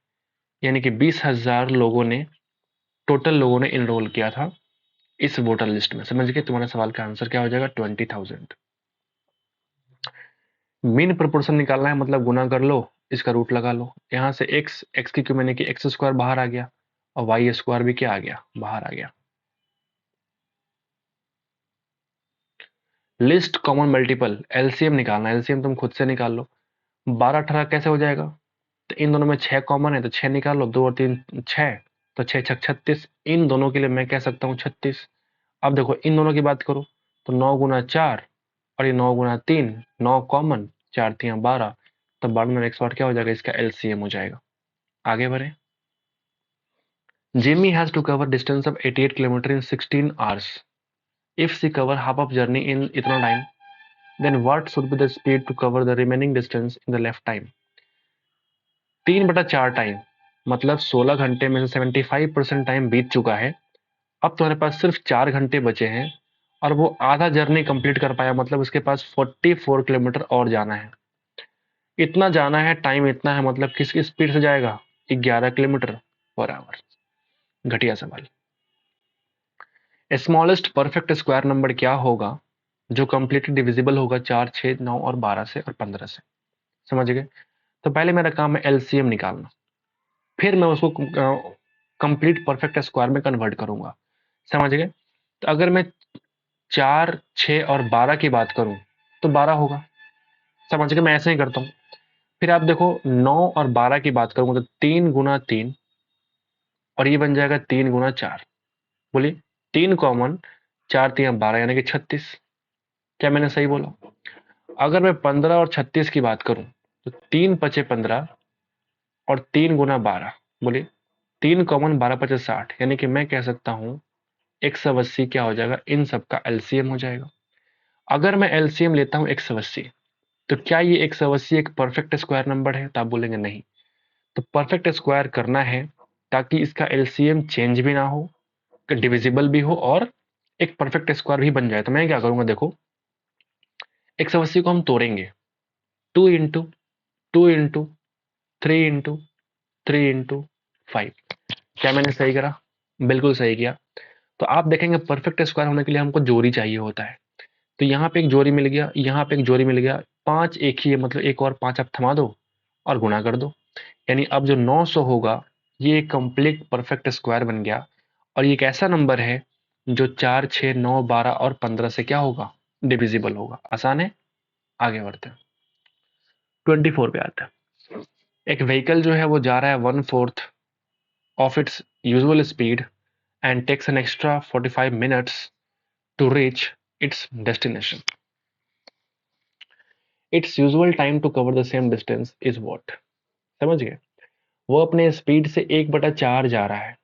यानी कि 20,000 लोगों ने, टोटल लोगों ने इनरोल किया था इस वोटर लिस्ट में। समझ गए? तुम्हारे सवाल का आंसर क्या हो जाएगा? 20,000। मीन प्रोपोर्शन निकालना है, मतलब गुना कर लो, इसका रूट लगा लो। यहाँ से एक्स की क्यों, मैंने कि एक्स स्क्वायर बाहर आ गया और वाई स्क्वायर भी क्या आ गया? बाहर आ गया। लिस्ट कॉमन मल्टीपल, एलसीएम निकालना है। एलसीएम तुम खुद से निकाल लो। 12 18 कैसे हो जाएगा? तो इन दोनों में 6 कॉमन है तो 6 निकाल लो, 2 और 3 6, तो 6 छक 36। इन दोनों के लिए मैं कह सकता हूँ 36। अब देखो इन दोनों की बात करो तो 9 गुना 4 और ये 9 गुना 3, 9 कॉमन, 4 3 12, तो 12 में 108 क्या हो जाएगा? इसका एलसीएम हो जाएगा। आगे बढ़े। Jimmy has to cover distance of 88 kilometer in 16 hours. If she cover half of journey in इतना time, then what should be the speed to cover the remaining distance in the left time? 3/4 time, मतलब 16 घंटे में से 75% time बीत चुका है। अब तुम्हारे पास सिर्फ 4 घंटे बचे हैं और वो आधा जर्नी कंप्लीट कर पाया, मतलब उसके पास 44 किलोमीटर और जाना है। इतना जाना है, टाइम इतना है, मतलब किस स्पीड से जाएगा? 11 किलोमीटर पर आवर। घटिया सवाल। स्मॉलेस्ट परफेक्ट स्क्वायर नंबर क्या होगा जो कंप्लीटली डिविजिबल होगा 4 6 9 और 12 से और 15 से? समझ गए? तो पहले मेरा काम है एलसीएम निकालना, फिर मैं उसको कंप्लीट परफेक्ट स्क्वायर में कन्वर्ट करूंगा। समझ गए? तो अगर मैं 4 6 और 12 की बात करूं तो 12 होगा। समझ गए? मैं ऐसे ही करता हूं। फिर आप देखो 9 और 12 की बात करूंगा तो 3 गुना 3 और ये बन जाएगा 3 गुना 4। बोलिए। 3 कॉमन, 4 3 12 यानी कि 36। क्या मैंने सही बोला? अगर मैं 15 और 36 की बात करूं तो 3 पचे 15 और 3 गुना 12, बोलिए 3 कॉमन 12 पचे 60, यानी कि मैं कह सकता हूं 180 क्या हो जाएगा, इन सब का एलसीएम हो जाएगा। अगर मैं एलसीएम लेता हूं 180, तो क्या ये 180 एक परफेक्ट स्क्वायर नंबर है? तो आप बोलेंगे नहीं। तो परफेक्ट स्क्वायर करना है ताकि इसका एलसीएम चेंज भी ना हो, डिविजिबल भी हो और एक परफेक्ट स्क्वायर भी बन जाए। तो मैं क्या करूंगा, देखो 180 को हम तोड़ेंगे, 2 इंटू 3 इंटू 5। क्या मैंने सही करा? बिल्कुल सही किया। तो आप देखेंगे परफेक्ट स्क्वायर होने के लिए हमको जोड़ी चाहिए होता है। तो यहाँ पे एक जोड़ी मिल गया, यहाँ पे एक जोड़ी मिल गया, 5 एक ही है, मतलब एक और 5 आप थमा दो और गुणा कर दो। यानी अब जो 900 होगा ये एक कंप्लीट परफेक्ट स्क्वायर बन गया। और ये एक ऐसा नंबर है जो 4 6 9 12 और 15 से क्या होगा, डिविजिबल होगा। आसान है। आगे बढ़ते हैं, 24 पे आते हैं। एक व्हीकल जो है वो जा रहा है 1/4 of its usual speed and takes an extra 45 minutes to reach its destination. Its usual time to cover the same distance is what? समझ गए? वो अपने स्पीड से 1/4 जा रहा है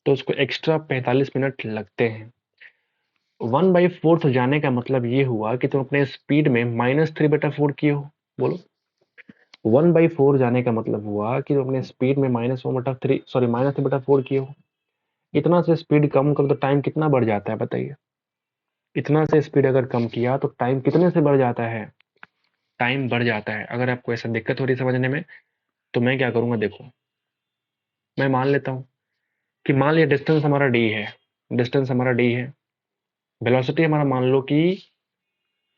तो उसको एक्स्ट्रा 45 मिनट लगते हैं। 1/4 जाने का मतलब ये हुआ कि तुम अपने स्पीड में -3/4 किए हो। बोलो, 1/4 जाने का मतलब हुआ कि तुम अपने स्पीड में -1/3, सॉरी -3/4 किए हो। इतना से स्पीड कम करो तो टाइम कितना बढ़ जाता है बताइए? इतना से स्पीड अगर कम किया तो टाइम कितने से बढ़ जाता है? टाइम बढ़ जाता है। अगर आपको ऐसा दिक्कत हो रही है समझने में, तो मैं क्या करूंगा, देखो मैं मान लेता हूँ कि मान लिया डिस्टेंस हमारा डी है, डिस्टेंस हमारा डी है, वेलोसिटी हमारा मान लो कि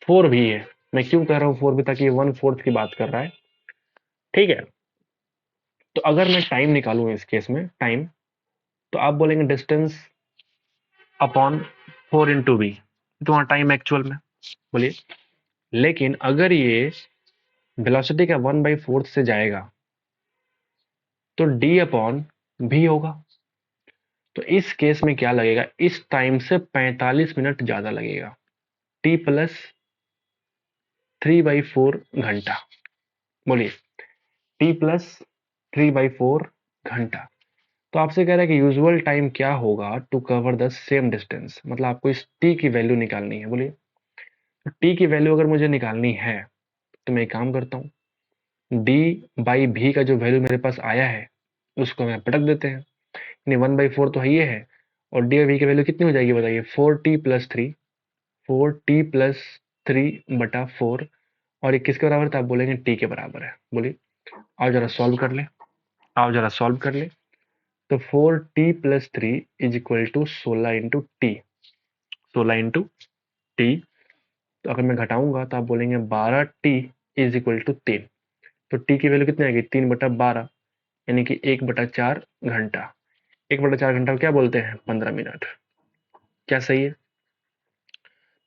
4 भी है। मैं क्यों कह रहा हूँ 4 भी, ताकि ये 1/4 की बात कर रहा है, ठीक है। तो अगर मैं टाइम निकालूं इस केस में टाइम, तो आप बोलेंगे डिस्टेंस अपॉन 4 × v, तुम्हारा टाइम एक्चुअल में, बोलिए। लेकिन अगर ये वेलोसिटी का 1/4 से जाएगा तो डी अपॉन भी होगा। तो इस केस में क्या लगेगा, इस टाइम से 45 मिनट ज्यादा लगेगा, टी प्लस 3/4 घंटा। बोलिए, टी प्लस 3/4 घंटा। तो आपसे कह रहा है कि यूजुअल टाइम क्या होगा to cover the same distance, मतलब आपको इस टी की वैल्यू निकालनी है। बोलिए, तो टी की वैल्यू अगर मुझे निकालनी है तो मैं एक काम करता हूँ, d/v का जो वैल्यू मेरे पास आया है उसको मैं पटक देते हैं। यानी 1/4 तो है ये है, और d/v की वैल्यू कितनी हो जाएगी बताइए, 4t+3 और ये किसके बराबर था? आप बोलेंगे t के बराबर है। बोलिए, आओ जरा सॉल्व कर ले, आओ जरा सॉल्व कर ले। तो 4t+3 is equal to 16 × t, 16 × t। तो अगर मैं घटाऊंगा तो आप बोलेंगे 12t इज इक्वल टू 3। तो t की वैल्यू कितनी आएगी, 3/12, यानी कि 1/4 घंटा। 1/4 घंटा को क्या बोलते हैं, 15 मिनट। क्या सही है?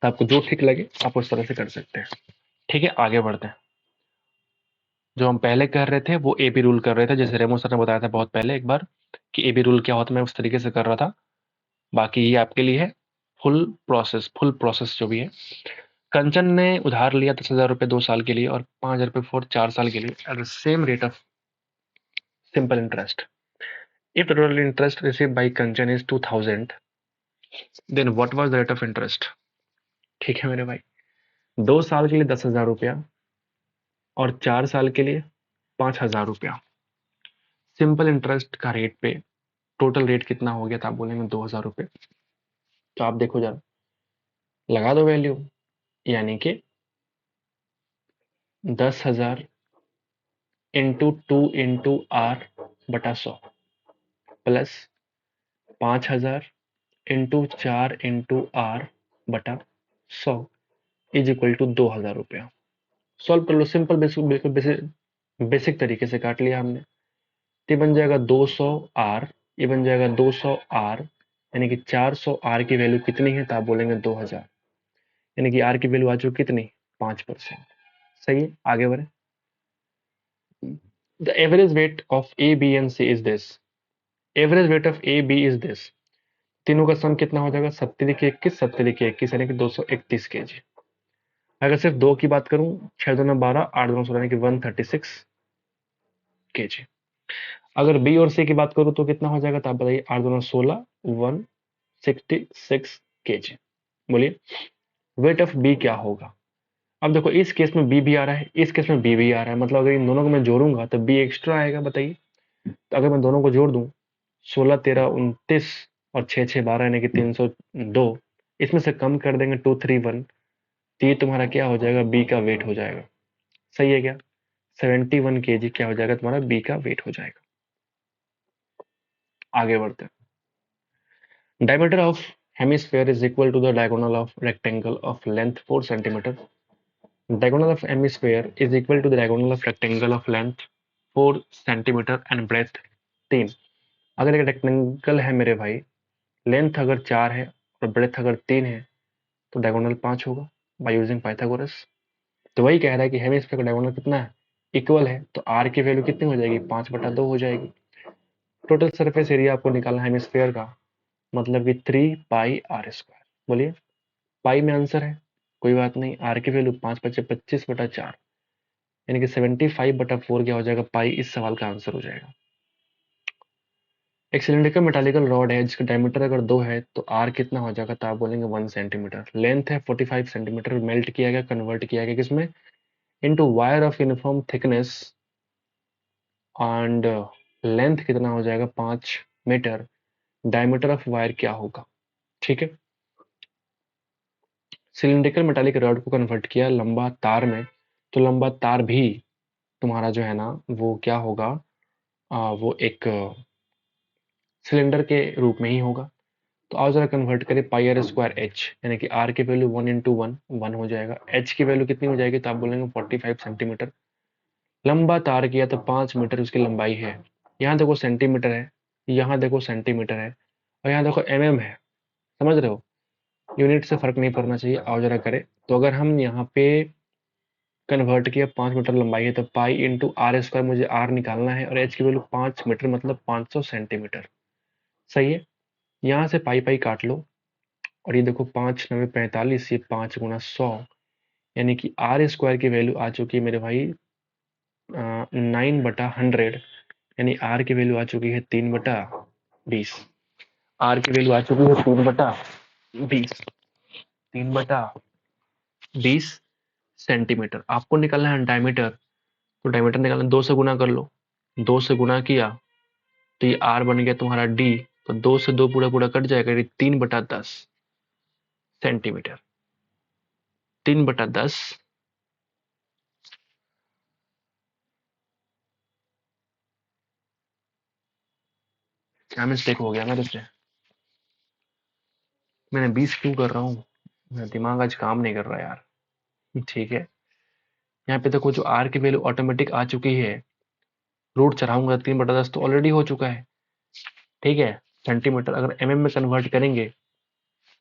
तो आपको जो ठीक लगे आप उस तरह से कर सकते हैं। ठीक है, आगे बढ़ते हैं। जो हम पहले कर रहे थे वो एबी रूल कर रहे थे, जैसे रेमो सर ने बताया था बहुत पहले एक बार कि एबी रूल क्या होता है, मैं उस तरीके से कर रहा था। बाकी ये आपके लिए है फुल प्रोसेस जो भी है। कंचन ने उधार लिया 10,000 रुपये 2 साल के लिए और 5,000 रुपये फॉर 4 साल के लिए at the same rate of simple interest. If the total interest received by Kanchan is 2,000, then what was the rate of interest? ठीक है मेरे भाई, 2 साल के लिए 10,000 रुपया और 4 साल के लिए 5,000 रुपया। सिंपल इंटरेस्ट का रेट पे टोटल रेट कितना हो गया था? आप बोलेंगे 2,000 रुपये। तो आप देखो जरा, लगा दो वैल्यू, यानी कि 10,000 × 2 × R/100 plus 5,000 × 4 × R/100 is equal to 2,000 रुपया। सॉल्व कर लो, सिंपल बिल्कुल बेसिक तरीके से काट लिया हमने। तो ये बन जाएगा 200R, ये बन जाएगा 200R, यानी कि 400R की वैल्यू कितनी है? तो आप बोलेंगे 2,000, यानी कि R की वैल्यू आ चुकी कितनी, 5%। सही है, आगे बढ़े। The average weight of A B and C is this, average weight of A B is this. तीनों का सम कितना हो जाएगा, 70 की 21, 70 की 21 यानी कि 231 केजी। अगर सिर्फ दो की बात करूं, 6 दूना 12, 8 दूना 16 यानी कि 136 केजी। अगर बी और सी की बात करूं तो कितना हो जाएगा, तो आप बताइए। 8 दूना 16, 166 केजी। बोलिए वेट ऑफ बी क्या होगा। अब देखो इस केस में बी भी आ रहा है, इस केस में बी भी आ रहा है, मतलब अगर इन दोनों को मैं जोड़ूंगा तो बी एक्स्ट्रा आएगा। बताइए, तो अगर मैं दोनों को जोड़ दूं, 16 13 29 और 6 6 12 यानी कि 302, इसमें से कम कर देंगे 231, तो ये तुम्हारा क्या हो जाएगा, बी का वेट हो जाएगा। सही है क्या, 71 केजी क्या हो जाएगा तुम्हारा, बी का वेट हो जाएगा। आगे बढ़ते हैं। Diameter of hemisphere is equal to the diagonal of rectangle of length 4 centimetre. Diagonal of hemisphere is equal to the diagonal of rectangle of length 4 centimetre and breadth 3। अगर एक रेक्टेंगल है मेरे भाई, लेंथ अगर 4 है और ब्रेथ अगर 3 है, तो डायगोनल 5 होगा बाय यूजिंग पाइथागोरस। तो वही कह रहा है कि हेमिस्फेयर का डायगोनल कितना है, इक्वल है, तो आर की वैल्यू कितनी हो जाएगी, 5/2 हो जाएगी। टोटल सरफेस एरिया आपको निकालना है हेमिस्फेयर का, मतलब कि 3πr²। बोलिए, पाई में आंसर है, कोई बात नहीं, आर की वैल्यू 5×25=4 यानी कि 75/4 क्या हो जाएगा, पाई इस सवाल का आंसर हो जाएगा। एक सिलिंड्रिकल मेटालिकल रॉड है जिसका डायमीटर अगर 2 है तो आर कितना हो जाएगा, तो आप बोलेंगे 1 सेंटीमीटर। लेंथ है 45 सेंटीमीटर, मेल्ट किया गया, कन्वर्ट किया गया किसमें, into wire of uniform thickness and length कितना हो जाएगा, 5 मीटर। डायमीटर ऑफ वायर क्या होगा, ठीक है। सिलिंड्रिकल मेटालिक रॉड को कन्वर्ट किया लंबा तार में, तो लंबा तार भी तुम्हारा जो है ना वो क्या होगा, वो एक सिलेंडर के रूप में ही होगा। तो आओ जरा कन्वर्ट करें, πr²h यानी कि r की वैल्यू 1 × 1 हो जाएगा, h की वैल्यू कितनी हो जाएगी, तो आप बोलेंगे 45 सेंटीमीटर। लंबा तार किया तो 5 मीटर उसकी लंबाई है। यहाँ देखो सेंटीमीटर है, यहाँ देखो सेंटीमीटर है, और यहाँ देखो है। समझ रहे हो, यूनिट से फर्क नहीं पड़ना चाहिए। आओ जरा करें, तो अगर हम यहाँ पे कन्वर्ट किया, 5 मीटर लंबाई है, तो π×r², मुझे r निकालना है, और h की वैल्यू 5 मीटर मतलब 500 सेंटीमीटर। सही है, यहाँ से पाई पाई काट लो, और ये देखो 5×9=45, ये 5×100 यानी कि r² की वैल्यू आ चुकी है मेरे भाई 9/100, यानी r की वैल्यू आ चुकी है 3/20। r की वैल्यू आ चुकी है 3/20, 3/20 सेंटीमीटर। आपको निकालना है डायमीटर, तो डायमीटर निकालना 2 से गुना कर लो, 2 से गुना किया तो ये r बन गया तुम्हारा d, तो 2 से 2 पूरा पूरा कट जाएगा, ये 3/10 सेंटीमीटर। 3/10 क्या मिस्टेक हो गया मेरे से, मैंने 20 क्यों कर रहा हूँ, मेरा दिमाग आज काम नहीं कर रहा यार। ठीक है, यहाँ पे देखो जो r की वैल्यू ऑटोमेटिक आ चुकी है, रूट चढ़ाऊंगा 3/10 तो ऑलरेडी हो चुका है, ठीक है। सेंटीमीटर अगर में कन्वर्ट करेंगे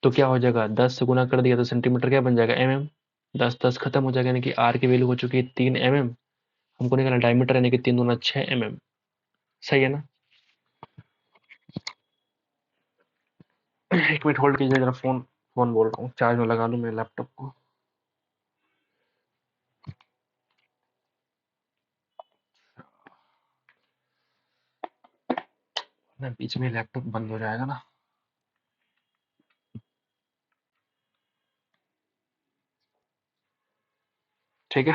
तो क्या हो जाएगा, 10 से गुना कर दिया तो सेंटीमीटर क्या बन जाएगा, 10 10 खत्म हो जाएगा, यानी कि r की वैल्यू हो चुकी है 3 हमको निकालना डायमीटर यानी कि 3×2=6 सही है ना। एक मिनट होल्ड कीजिए जरा, फोन फोन बोल रहा हूँ, चार्ज में लगा लूँ मेरे लैपटॉप को। ना बीच में लैपटॉप बंद हो जाएगा ना। ठीक है,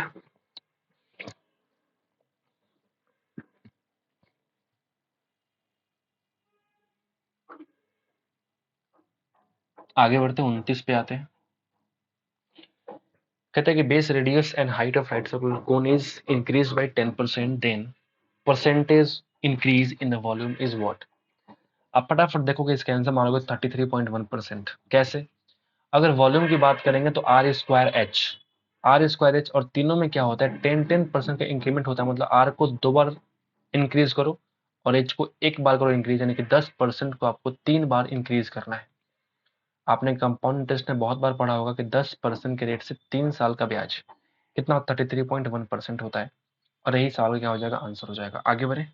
आगे बढ़ते हैं, 29 पे आते हैं। कहते हैं कि base radius and height of right circular cone is increase by 10%, then percentage increase in the volume is what. आप फटाफट देखोगे इसका आंसर मारोगे 33.1%। कैसे, अगर वॉल्यूम की बात करेंगे तो आर स्क्वायर एच और तीनों में क्या होता है, 10% का इंक्रीमेंट होता है, मतलब आर को 2 बार इंक्रीज करो और एच को 1 बार करो इंक्रीज, यानी कि 10% को आपको 3 बार इंक्रीज करना है। आपने कंपाउंड इंटरेस्ट में बहुत बार पढ़ा होगा कि 10% के रेट से 3 साल का ब्याज कितना 33.1% होता है, और यही सवाल क्या हो जाएगा, आंसर हो जाएगा। आगे बढ़े,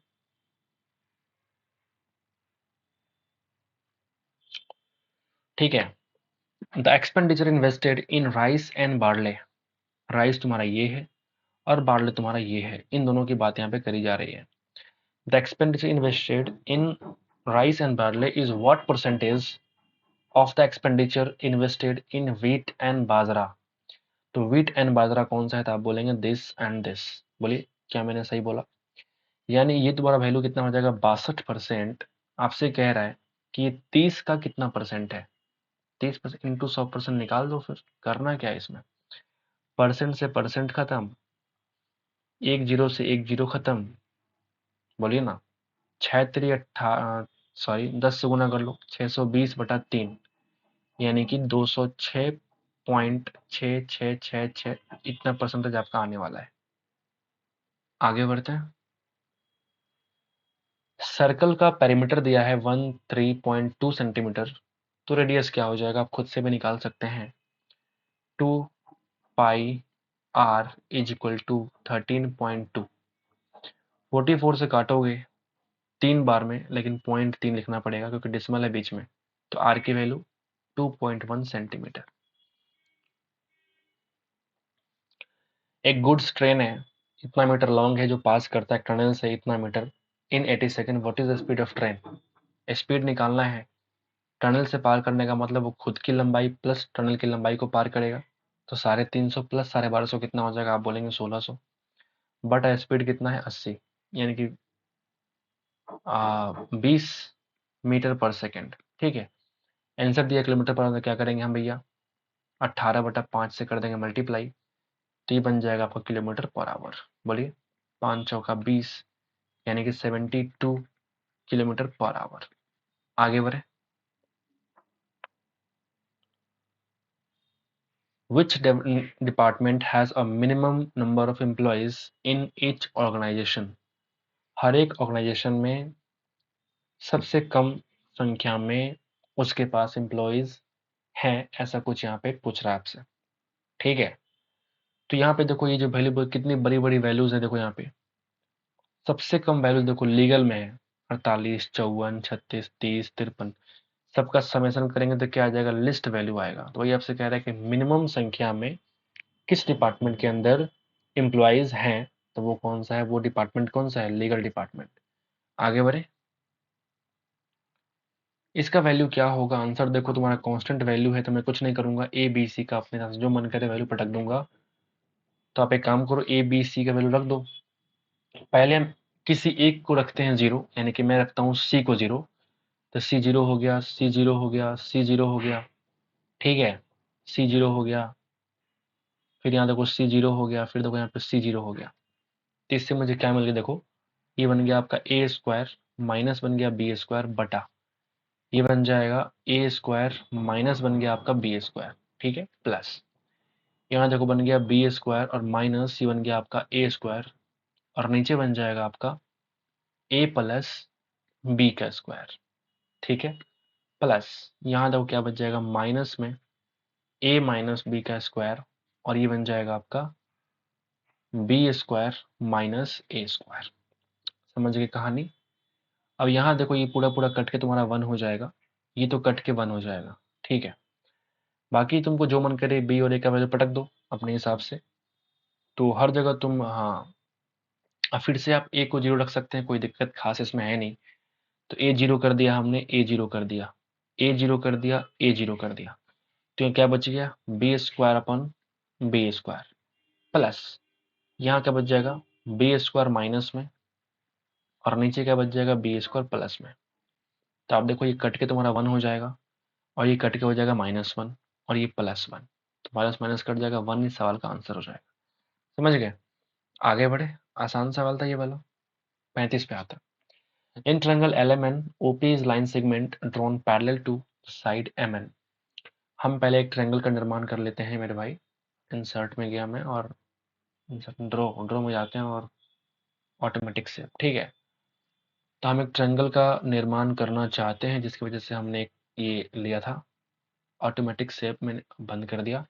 ठीक है। The expenditure invested in rice and barley, rice तुम्हारा ये है और बार्ले तुम्हारा ये है, इन दोनों की बात यहाँ पे करी जा रही है। The expenditure invested in rice and barley is what percentage of the expenditure invested in wheat and bajra. तो व्हीट एंड बाजरा कौन सा है, तो आप बोलेंगे दिस एंड दिस। बोलिए क्या मैंने सही बोला? यानी ये तुम्हारा वैल्यू कितना हो जाएगा, 62%। आपसे कह रहा है कि 30 का कितना परसेंट है, 30% इंटू 100% निकाल दो। फिर करना क्या है इसमें, परसेंट से परसेंट खत्म, एक जीरो से एक जीरो खत्म। बोलिए ना, छः तिरी सॉरी 10 से गुना कर लो, 620/3, यानी कि 206.6666, इतना परसेंटेज आपका आने वाला है। आगे बढ़ते हैं। सर्कल का पेरीमीटर दिया है 13.2 सेंटीमीटर, तो रेडियस क्या हो जाएगा आप खुद से भी निकाल सकते हैं। 2πr is equal to 13.2। 44 से काटोगे 3 बार में, लेकिन 0.3 लिखना पड़ेगा क्योंकि डिसमल है बीच में। तो आर की वैल्यू 2.1 सेंटीमीटर। एक गुड्स ट्रेन है, इतना मीटर लॉन्ग है, जो पास करता है टनल से इतना metre in 80 second. What is the speed of train? Speed निकालना है। टनल से पार करने का मतलब वो खुद की लंबाई प्लस टनल की लंबाई को पार करेगा। तो 350 प्लस 1250 कितना हो जाएगा, आप बोलेंगे 1600। बट स्पीड कितना है, 80, यानी कि 20 मीटर पर सेकेंड। ठीक है। आंसर दिया किलोमीटर पर आवर, क्या करेंगे हम भैया, 18/5 से कर देंगे मल्टीप्लाई, तो ये बन जाएगा आपका किलोमीटर पर आवर। बोलिए, 5 चौका 20, यानी कि 72 किलोमीटर पर आवर। आगे बढ़े। Which department has a minimum number of employees in each organization? हर एक ऑर्गेनाइजेशन में सबसे कम संख्या में उसके पास एम्प्लॉयज हैं, ऐसा कुछ यहाँ पे पूछ रहा है आपसे। ठीक है। तो यहाँ पे देखो, ये जो वैल्यू कितनी बड़ी बड़ी वैल्यूज है, देखो यहाँ पे सबसे कम वैल्यूज देखो लीगल में है, 48, 54, 36, 30, 53। सबका समेशन करेंगे तो क्या आ जाएगा, लिस्ट वैल्यू आएगा। तो वही आपसे कह रहा है कि मिनिमम संख्या में किस डिपार्टमेंट के अंदर एम्प्लॉयज हैं, तो वो कौन सा है, वो डिपार्टमेंट कौन सा है, लीगल डिपार्टमेंट। आगे बढ़े। इसका वैल्यू क्या होगा, आंसर देखो, तुम्हारा कांस्टेंट वैल्यू है तो मैं कुछ नहीं करूंगा, ए बी सी का अपने साथ जो मन करे वैल्यू पटक दूंगा। तो आप एक काम करो, ए बी सी का वैल्यू रख दो। पहले हम किसी एक को रखते हैं जीरो, यानी कि मैं रखता हूँ सी को जीरो। तो सी जीरो हो गया, सी जीरो हो गया, सी जीरो हो गया। ठीक है, सी जीरो हो गया, फिर यहाँ देखो सी जीरो हो गया, फिर देखो यहाँ पे सी जीरो हो गया। तो इससे मुझे क्या मिल गया, देखो ये बन गया आपका ए स्क्वायर माइनस बन गया बी स्क्वायर बटा, ये बन जाएगा ए स्क्वायर माइनस बन गया आपका बी स्क्वायर। ठीक है, प्लस यहाँ देखो बन गया बी स्क्वायर और माइनस ये बन गया आपका ए स्क्वायर, और नीचे बन जाएगा आपका ए प्लस बी का स्क्वायर। ठीक है, प्लस यहाँ देखो क्या बच जाएगा, माइनस में ए माइनस बी का स्क्वायर, और ये बन जाएगा आपका बी स्क्वायर माइनस ए स्क्वायर। समझ गए कहानी? अब यहाँ देखो ये पूरा पूरा कट के तुम्हारा 1 हो जाएगा, ये तो कट के 1 हो जाएगा। ठीक है, बाकी तुमको जो मन करे बी और ए का वैल्यू पटक दो अपने हिसाब से। तो हर जगह तुम, हाँ, अब फिर से आप ए को जीरो रख सकते हैं, कोई दिक्कत खास इसमें है नहीं। तो ए जीरो कर दिया हमने, ए जीरो कर दिया, ए जीरो कर दिया, ए जीरो कर दिया। तो ये क्या बच गया, बी स्क्वायर अपन बी स्क्वायर, प्लस यहाँ क्या बच जाएगा, बी स्क्वायर माइनस में, और नीचे क्या बच जाएगा, बी स्क्वायर प्लस में। तो आप देखो ये कट के तुम्हारा 1 हो जाएगा, और ये कट के हो जाएगा -1, और ये +1। तो माइनस माइनस कट जाएगा, 1 इस सवाल का आंसर हो जाएगा। समझ गए? आगे बढ़े। आसान सवाल था ये वाला। 35 पे आता है। In triangle LMN OP is line segment drawn parallel to side MN। हम पहले एक ट्रायंगल का निर्माण कर लेते हैं मेरे भाई। इंसर्ट में गया मैं, और ड्रॉ ड्रॉ में जाते हैं, और ऑटोमेटिक से, ठीक है। तो हम एक ट्रायंगल का निर्माण करना चाहते हैं, जिसकी वजह से हमने ये लिया था, ऑटोमेटिक शेप मैंने बंद कर दिया,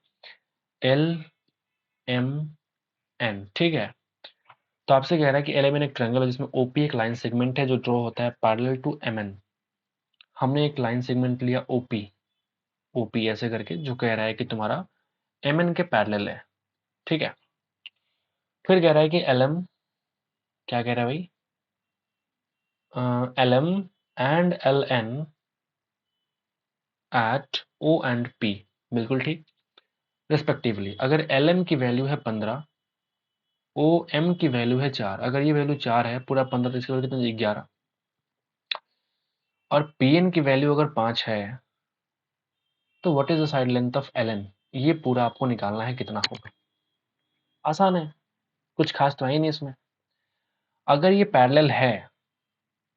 LMN। ठीक है। तो आपसे कह रहा है कि LMN एक ट्रायंगल है जिसमें OP एक लाइन सेगमेंट है जो ड्रॉ होता है पैरेलल टू MN। हमने एक लाइन सेगमेंट लिया OP, ओपी ऐसे करके, जो कह रहा है कि तुम्हारा एम एन के पैरेलल है। ठीक है, फिर कह रहा है कि एल एम, क्या कह रहा है भाई, L M and L N at O and P, बिल्कुल ठीक, रिस्पेक्टिवली। अगर एल एम की वैल्यू है 15, ओ एम की वैल्यू है 4, अगर ये वैल्यू 4 है, पूरा 15 तो इसकी वैल्यू कितनी, 11, और पी एन की वैल्यू अगर 5 है, तो what is the side length of L N, ये पूरा आपको निकालना है कितना होगा। आसान है, कुछ खास तो है ही नहीं इसमें। अगर ये पैरेलल है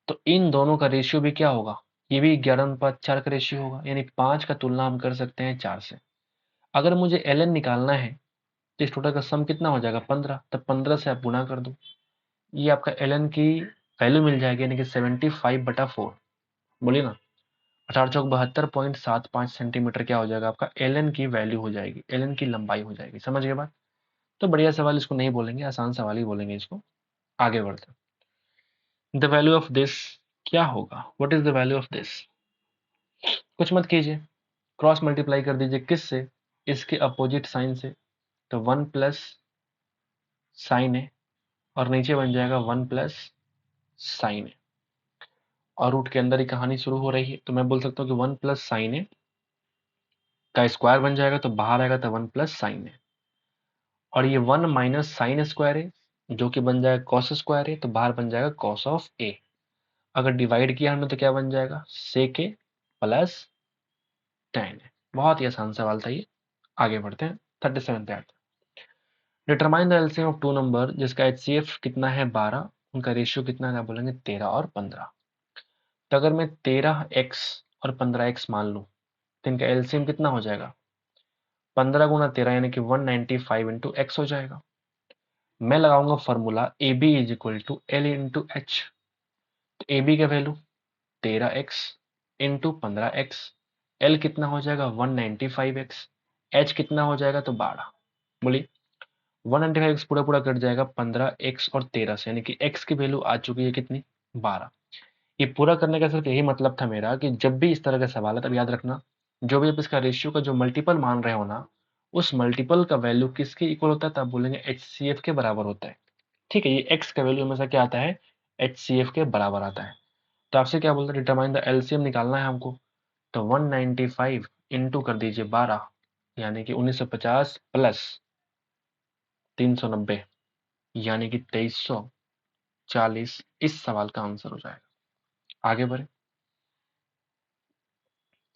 तो इन दोनों का रेशियो भी क्या होगा, ये भी 11:4 का रेशियो होगा, यानी 5 का तुलना हम कर सकते हैं 4 से। अगर मुझे एल एन निकालना है तो इस टोटल का सम कितना हो जाएगा, 15, तब 15 से आप गुणा कर दो, ये आपका एल एन की वैल्यू मिल जाएगी, यानी कि 75/4। बोलिए ना, 1872.75 सेंटीमीटर क्या हो जाएगा, आपका एल एन की वैल्यू हो जाएगी, एल एन की लंबाई हो जाएगी। समझ गए बात? तो बढ़िया सवाल इसको नहीं बोलेंगे, आसान सवाल ही बोलेंगे इसको। आगे बढ़ते हैं। द वैल्यू ऑफ दिस क्या होगा, what is the value of this, कुछ मत कीजिए, क्रॉस मल्टीप्लाई कर दीजिए, किस से, इसके अपोजिट साइन से, तो 1 प्लस साइन है, और नीचे बन जाएगा 1 प्लस साइन है, और रूट के अंदर ही कहानी शुरू हो रही है, तो मैं बोल सकता हूँ कि 1 प्लस साइन है का स्क्वायर बन जाएगा, तो बाहर आएगा तो 1 प्लस साइन है, और ये 1 माइनस साइन स्क्वायर है जो कि बन जाएगा कॉस स्क्वायर है, तो बाहर बन जाएगा कॉस ऑफ ए। अगर डिवाइड किया हमने तो क्या बन जाएगा, सेक ए प्लस टेन है। बहुत ही आसान सवाल था ये। आगे बढ़ते हैं, 37 पे आते हैं। Determine the LCM of two number जिसका एचसीएफ कितना है 12, उनका रेशियो कितना है, बोलेंगे 13 और 15। तो अगर मैं 13x और 15x मान लूं तो इनका एलसीएम कितना हो जाएगा, 15 गुना 13 यानी कि 195 इंटू एक्स हो जाएगा। मैं लगाऊंगा formula A B is equal to L into H. तो ए बी का value 13x into 15x, L कितना हो जाएगा 195x, एच कितना हो जाएगा तो 12। बोलिए, 195x पूरा पूरा कट जाएगा 15x और 13 से, यानी कि x की वैल्यू आ चुकी है कितनी, 12। ये पूरा करने का सिर्फ यही मतलब था मेरा कि जब भी इस तरह का सवाल है तब याद रखना, जो भी आप इसका रेशियो का जो मल्टीपल मान रहे हो ना, उस मल्टीपल का वैल्यू किसके इक्वल होता है, तब बोलेंगे HCF के बराबर होता है। ठीक है, ये x का वैल्यू हमेशा क्या आता है, HCF के बराबर आता है। तो आपसे क्या बोलता है, डिटरमाइन द एलसीएम निकालना है हमको, तो 195 इंटू कर दीजिए 12, यानी कि 1950 प्लस 390, यानी कि 2340, इस सवाल का आंसर हो जाएगा। आगे बढ़े,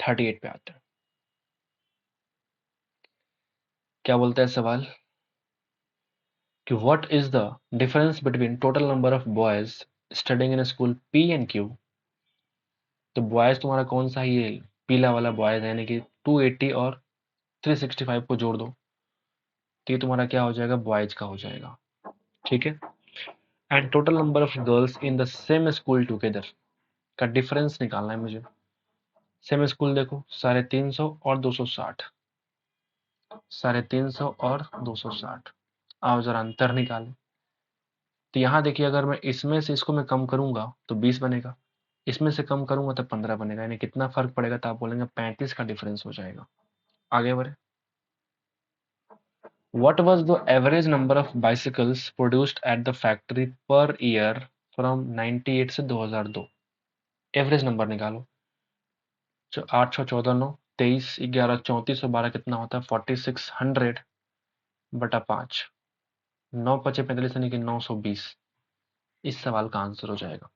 38 पे आते हैं। क्या बोलता है सवाल कि what is the difference between total number of boys studying in school P and Q. तो बॉयज तुम्हारा कौन सा, ये पीला वाला बॉयज है, यानी कि 280 और 365 को जोड़ दो, तो ये तुम्हारा क्या हो जाएगा, बॉयज का हो जाएगा। ठीक है, and total number of girls in the same school together का डिफरेंस निकालना है मुझे। सेम स्कूल देखो, 350 और 260, 350 और 260, आओ जरा अंतर निकालें। तो यहाँ देखिए, अगर मैं इसमें से इसको मैं कम करूंगा तो 20 बनेगा, इसमें से कम करूंगा तो 15 बनेगा, यानी कितना फर्क पड़ेगा, तो आप बोलेंगे 35 का डिफरेंस हो जाएगा। आगे बढ़े, what was the average number of bicycles produced at the factory per year from 98 से 2002। एवरेज नंबर निकालो। 8 6 14 9 23 11 34 और 12 कितना होता है, 4600 बटा 5, 9 पचे 45 यानी कि 920, इस सवाल का आंसर हो जाएगा।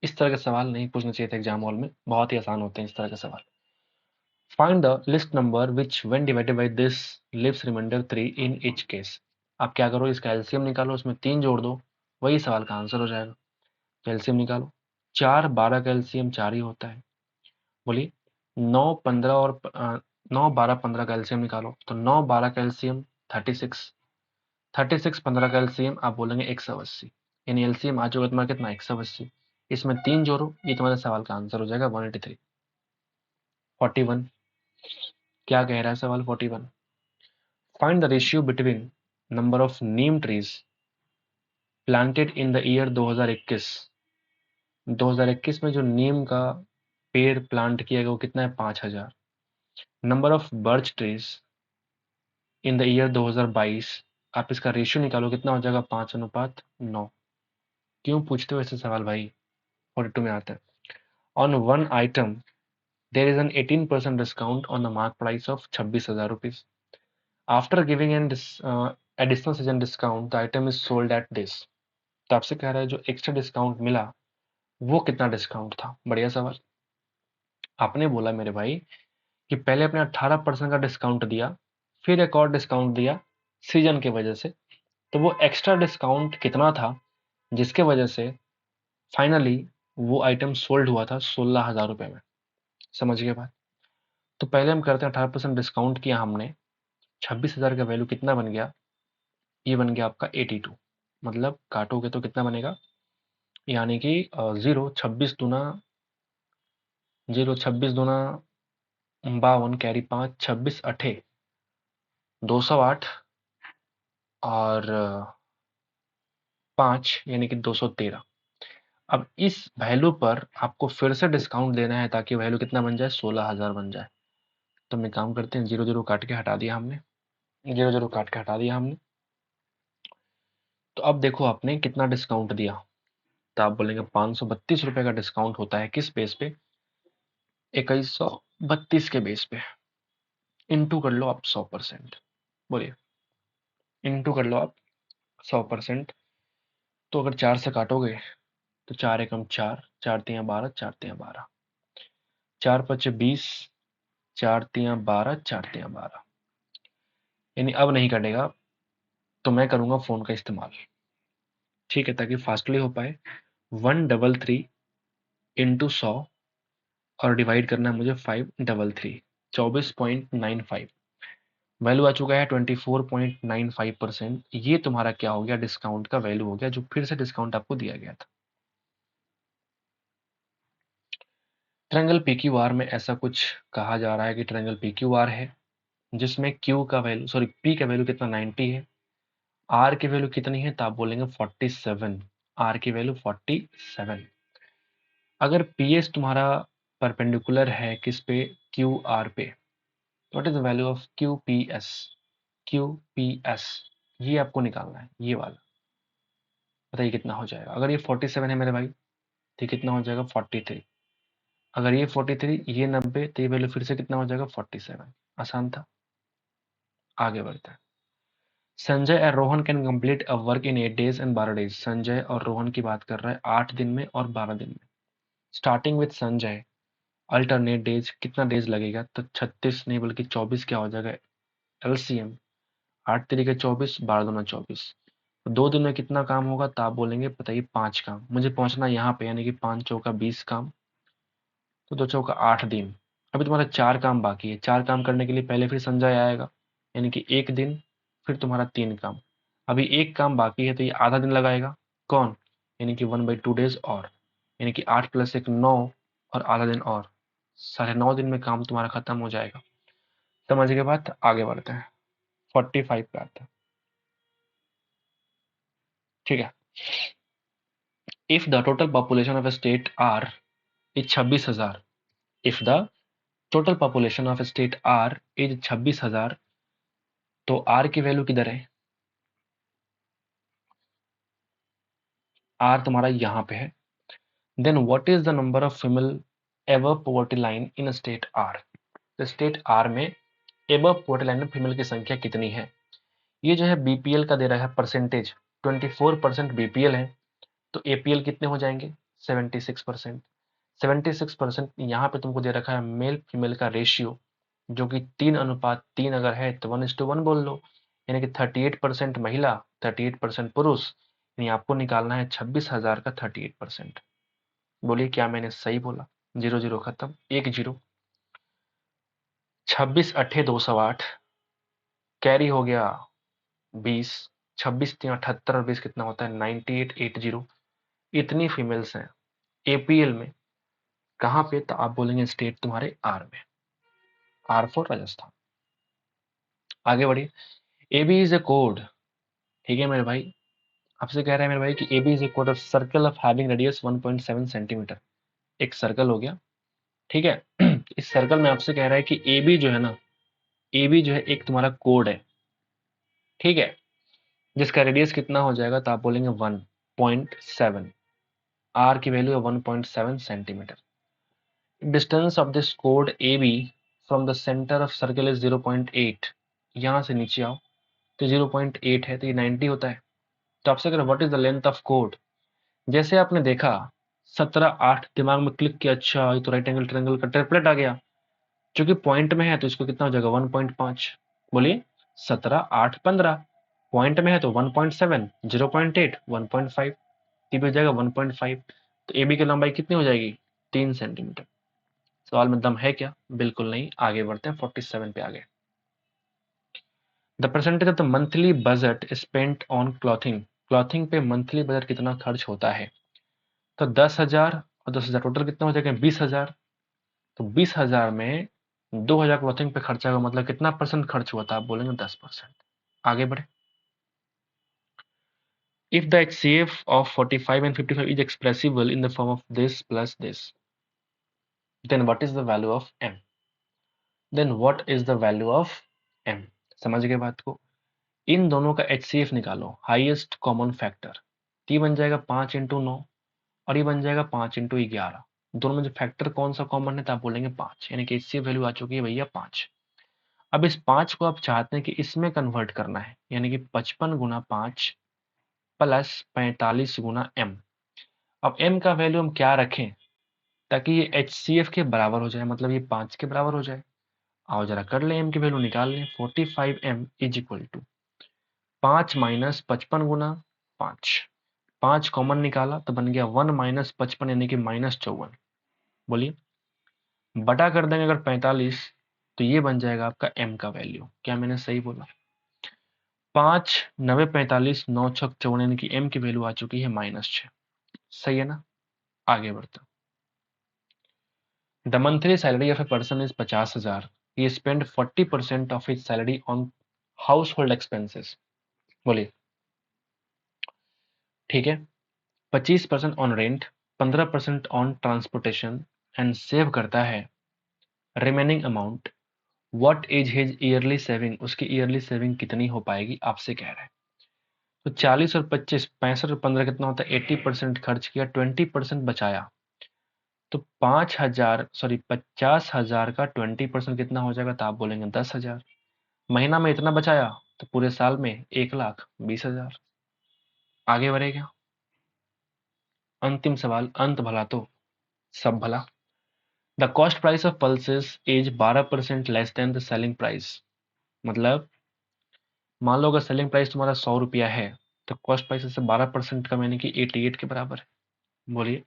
इस तरह के सवाल नहीं पूछना चाहिए था एग्जाम हॉल में, बहुत ही आसान होते हैं इस तरह के सवाल। Find the least number which when divided by this leaves remainder 3 in each case. आप क्या करो, इसका एलसीएम निकालो, उसमें 3 जोड़ दो, वही सवाल का आंसर हो जाएगा। तो एलसीएम निकालो, 4 12 का एलसीएम 4 ही होता है। बोलिए, 9 15 और 9 12 15 का एलसीएम निकालो, तो 9 12 का एलसीएम 36, 36 15 का एलसीएम आप बोलेंगे 180, यानी एलसीएम आ चुका तुम्हारा कितना, 180। इसमें 3 जोड़ो, ये तुम्हारे सवाल का आंसर हो जाएगा 183। 41, क्या कह रहा है सवाल 41, find the ratio between number of Neem trees planted in the year 2021। 2021 में जो नीम का पेड़ प्लांट किया गया वो कितना है 5000। Number of birch trees in the year 2022, आप इसका रेशियो निकालो कितना हो जाएगा 5:9। क्यों पूछते हो ऐसे सवाल भाई, 42 में आता है। On one item there is an 18% discount on the mark price of 26,000 rupees. After giving an additional season discount the item is sold at this. तो आपसे कह रहा है जो एक्स्ट्रा डिस्काउंट मिला वो कितना डिस्काउंट था। बढ़िया सवाल। आपने बोला मेरे भाई कि पहले अपने 18% का डिस्काउंट दिया, फिर एक और डिस्काउंट दिया सीजन की वजह से, तो वो एक्स्ट्रा डिस्काउंट कितना था जिसके वजह से फाइनली वो आइटम सोल्ड हुआ था 16,000 रुपये में। समझ गए बात। तो पहले हम करते हैं 18% डिस्काउंट किया हमने, 26,000 का वैल्यू कितना बन गया, ये बन गया आपका 82। मतलब काटोगे तो कितना बनेगा, यानी कि 0 26 दूना 52 कैरी 5 26 अठे 208 और 5 यानी कि 213। अब इस वैल्यू पर आपको फिर से डिस्काउंट देना है ताकि वैल्यू कितना बन जाए 16,000 बन जाए। तो मैं काम करते हैं, 0 0 काट के हटा दिया हमने, 0 0 काट के हटा दिया हमने। तो अब देखो आपने कितना डिस्काउंट दिया, तो आप बोलेंगे 532 रुपए का डिस्काउंट होता है किस बेस पे, 2132 के बेस पे। इंटू कर लो आप 100%, बोलिए इंटू कर लो आप 100%। तो अगर 4 से काटोगे तो 4 एकम 4, 4 तियां 12, 4 तियां 12, 4 पचे 20, 4 तियां 12, 4 तियां 12। यानी अब नहीं कटेगा तो मैं करूंगा फोन का इस्तेमाल, ठीक है, ताकि फास्टली हो पाए। 133 इंटू 100 और डिवाइड करना है मुझे 533, 24.95। वैल्यू आ चुका है 24.95%। ये तुम्हारा क्या हो गया, डिस्काउंट का वैल्यू हो गया, जो फिर से डिस्काउंट आपको दिया गया था। ट्रायंगल पीक्यूआर में ऐसा कुछ कहा जा रहा है कि ट्रायंगल पीक्यूआर है जिसमें क्यू का वैल्यू, सॉरी पी का वैल्यू कितना 90 है, आर की वैल्यू कितनी है, तो आप बोलेंगे 47। आर की वैल्यू 47। अगर पी एस तुम्हारा परपेंडिकुलर है किस पे, क्यू आर पे, what is the value of Q P S. Q P S ये आपको निकालना है, ये वाला। बताइए कितना हो जाएगा। अगर ये 47 है मेरे भाई तो कितना हो जाएगा 43। अगर ये 43, ये 90, तो ये वैल्यू फिर से कितना हो जाएगा 47। आसान था। आगे बढ़ते हैं। संजय और Rohan can complete a work in 8 days and 12 days। Sanjay और रोहन की बात कर रहा है 8 दिन में और 12 दिन में। Starting with Sanjay, alternate days, कितना डेज लगेगा, तो 36 नहीं बल्कि 24 क्या हो जाएगा, एलसीएम 8 तरीके 24, 12 दूना 24। तो 2 दिन में कितना काम होगा, तो आप बोलेंगे बताइए 5 काम। मुझे पहुंचना यहाँ पे, यानी कि 5 चौका 20 काम, तो 2 चौका 8 दिन। अभी तुम्हारा 4 काम बाकी है। 4 काम करने के लिए पहले फिर संजय आएगा, यानी कि 1 दिन, फिर तुम्हारा 3 काम। अभी 1 काम बाकी है तो ये आधा दिन लगाएगा, कौन, यानी कि 1/2 days और, यानी कि 8 + 1 9 और आधा दिन और, 9.5 दिन में काम तुम्हारा खत्म हो जाएगा। समझ के बाद आगे बढ़ते हैं। 45 पे आते हैं, ठीक है। If the total population of a state R is 26,000, if the total population of a state R is 26,000, तो आर की वैल्यू किधर है, आर तुम्हारा यहाँ पे है। Then what is the number of female above poverty line in state R. तो state R में एबव पॉवर्टी लाइन में फीमेल की संख्या कितनी है। ये जो है बीपीएल का दे रहा है परसेंटेज, 24% बीपीएल है, तो एपीएल कितने हो जाएंगे 76%। 76% यहाँ पे तुमको दे रखा है मेल फीमेल का रेशियो, जो कि 3:3 अगर है तो 1:1 बोल लो, यानी कि 38% महिला 38% पुरुष, यानी आपको निकालना है 26,000 का 38%। बोलिए क्या मैंने सही बोला। 0 0 खत्म, 1 0। 26 अट्ठे 208, कैरी हो गया 20, 26 3 78 और 20 कितना होता है 9880। इतनी फीमेल्स हैं एपीएल में। कहाँ पे, तो आप बोलेंगे स्टेट तुम्हारे आर में, आर फॉर राजस्थान। आगे बढ़िए। एबी इज ए कोड, ठीक है मेरे भाई। आपसे कह रहे हैं मेरे भाई कि एबी इज ए कोड of circle of having radius 1.7 centimetre. एक सर्कल हो गया ठीक है। इस सर्कल में आपसे कह रहा है कि ए बी जो है ना, ए बी जो है एक तुम्हारा कोड है, ठीक है, जिसका रेडियस कितना हो जाएगा, तो आप बोलेंगे 1.7, आर की वैल्यू है 1.7 सेंटीमीटर। डिस्टेंस ऑफ दिस कोड A B from the centre of circle is 0.8। यहां से नीचे आओ तो 0.8 है, तो ये 90 होता है। तो आपसे कह रहा what is the length of code. जैसे आपने देखा 17 8 दिमाग में क्लिक किया, अच्छा ये तो राइट एंगल ट्रायंगल का ट्रिपलेट आ गया। क्योंकि पॉइंट में है तो इसको कितना हो जाएगा 1.5। बोलिए 17 8 15, पॉइंट में है तो 1.7 0.8 1.5, ये भी हो जाएगा 1.5। तो ए बी की लंबाई कितनी हो जाएगी, 3 सेंटीमीटर। सवाल में दम है क्या, बिल्कुल नहीं। आगे बढ़ते हैं 47 पे आगे। The percentage of the monthly budget spent on clothing, clothing पे मंथली बजट कितना खर्च होता है। तो 10,000 और 10,000 टोटल कितना हो जाएगा 20,000। तो 20,000 में 2,000 क्लॉथिंग पे खर्चा होगा, मतलब कितना परसेंट खर्च हुआ था, आप बोलेंगे 10%। आगे बढ़े। If the HCF of 45 and 55 is expressible in the form of this plus this, then what is the value of m? Then what is the value of m? समझ गए बात को। इन दोनों का HCF निकालो, हाईएस्ट कॉमन फैक्टर। ये बन जाएगा 5 × 9 और ये बन जाएगा 5 × 11। दोनों में जो फैक्टर कौन सा कॉमन है, तो आप बोलेंगे 5, यानी कि HCF वैल्यू आ चुकी है भैया 5। अब इस 5 को आप चाहते हैं कि इसमें कन्वर्ट करना है, यानी कि 55 × 5 प्लस 45 × m। अब m का वैल्यू हम क्या रखें ताकि ये HCF के बराबर हो जाए, मतलब ये 5 के बराबर हो जाए। आओ जरा कर लें, m की वैल्यू निकाल लें। 45m is equal to 5 minus 55 × 5, 5 common निकाला तो बन गया 1 माइनस 55 यानी कि -54। बोलिए बटा कर देंगे अगर 45, तो ये बन जाएगा आपका m का वैल्यू। क्या मैंने सही बोला, 5 9 45 9 6 54, यानी कि m की वैल्यू आ चुकी है -6। सही है ना। आगे बढ़ते। The monthly salary of a person is 50,000, he spend 40% of his salary on house hold expenses. बोलिए ठीक है, 25% on rent, 15% on transportation and save करता है remaining amount. What is his yearly saving, उसकी ईयरली सेविंग कितनी हो पाएगी, आपसे कह रहा है। तो 40 और 25 65 और 15 कितना होता है, 80% खर्च किया, 20% बचाया। तो 50,000 का 20% कितना हो जाएगा, तो आप बोलेंगे 10,000। महीना में इतना बचाया तो पूरे साल में 1,20,000। आगे बढ़ेगा। अंतिम सवाल, अंत भला तो सब भला। The cost price of pulses is 12% less than the selling price. मतलब मान लो अगर सेलिंग प्राइस तुम्हारा 100 रुपया है तो कॉस्ट प्राइस से 12% कम यानी कि 88 के बराबर है। बोलिए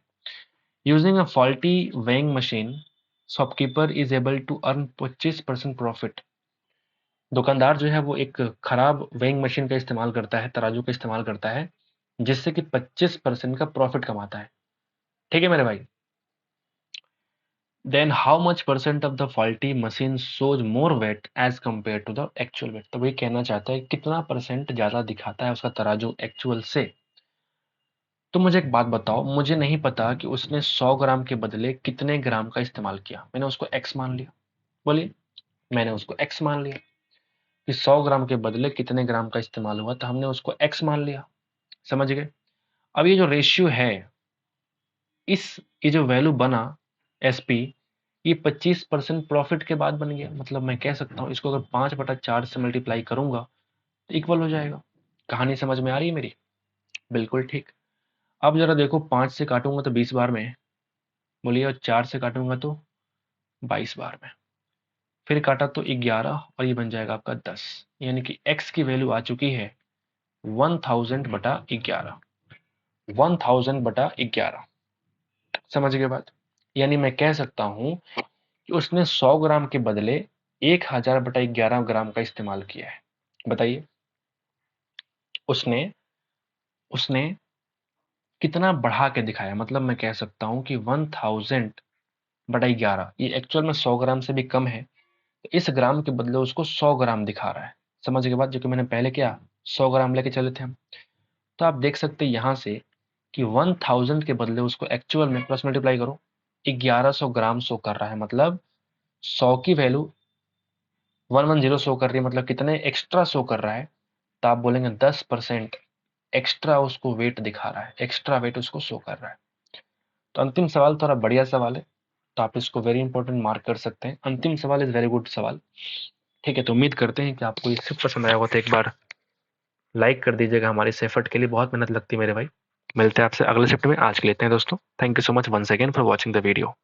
using a faulty weighing machine shopkeeper is able to earn 25% profit. दुकानदार जो है वो एक खराब वेइंग मशीन का इस्तेमाल करता है, तराजू का इस्तेमाल करता है, जिससे कि 25% का प्रॉफिट कमाता है। ठीक है मेरे भाई। Then how much percent of the faulty machine shows more weight as compared to the actual weight. तो वही कहना चाहता है कितना परसेंट ज्यादा दिखाता है उसका तराजू एक्चुअल से। तो मुझे एक बात बताओ, मुझे नहीं पता कि उसने 100 ग्राम के बदले कितने ग्राम का इस्तेमाल किया, मैंने उसको एक्स मान लिया। बोलिए मैंने उसको एक्स मान लिया कि 100 ग्राम के बदले कितने ग्राम का इस्तेमाल हुआ, तो हमने उसको एक्स मान लिया। समझ गए। अब ये जो रेशियो है, ये जो वैल्यू बना एसपी, ये 25% प्रॉफिट के बाद बन गया। मतलब मैं कह सकता हूं इसको अगर 5/4 से मल्टीप्लाई करूंगा तो इक्वल हो जाएगा। कहानी समझ में आ रही है मेरी, बिल्कुल ठीक। अब जरा देखो, 5 से काटूंगा तो 20 बार में, बोलिए, और 4 से काटूंगा तो 22 बार में, फिर काटा तो 11 और ये बन जाएगा आपका 10, यानी कि x की वैल्यू आ चुकी है 1000/11। 1000/11। समझ गए बात। यानी मैं कह सकता हूं कि उसने 100 ग्राम के बदले 1000/11 ग्राम का इस्तेमाल किया है। बताइए उसने उसने कितना बढ़ा के दिखाया। मतलब मैं कह सकता हूं कि 1000/11 ये एक्चुअल में 100 ग्राम से भी कम है, तो इस ग्राम के बदले उसको 100 ग्राम दिखा रहा है। समझ के बाद जो कि मैंने पहले क्या 100 ग्राम लेके चले थे हम। तो आप देख सकते हैं यहां से कि 1000 के बदले उसको एक्चुअल में प्लस मल्टीप्लाई करो 1100 ग्राम शो कर रहा है, मतलब 100 की वैल्यू 110 शो कर रही है, मतलब कितने एक्स्ट्रा शो कर रहा है, तो आप बोलेंगे 10% एक्स्ट्रा उसको वेट दिखा रहा है, एक्स्ट्रा वेट उसको शो कर रहा है। तो अंतिम सवाल थोड़ा बढ़िया सवाल है, तो आप इसको वेरी इंपॉर्टेंट मार्क कर सकते हैं। अंतिम सवाल इज वेरी गुड सवाल। ठीक है, तो उम्मीद करते हैं कि आपको ये शिफ्ट पसंद आया होगा, तो एक बार लाइक कर दीजिएगा। हमारी इस एफर्ट के लिए बहुत मेहनत लगती है मेरे भाई। मिलते हैं आपसे अगले शिफ्ट में। आज के लिए इतना ही दोस्तों। Thank you so much once again for watching the video.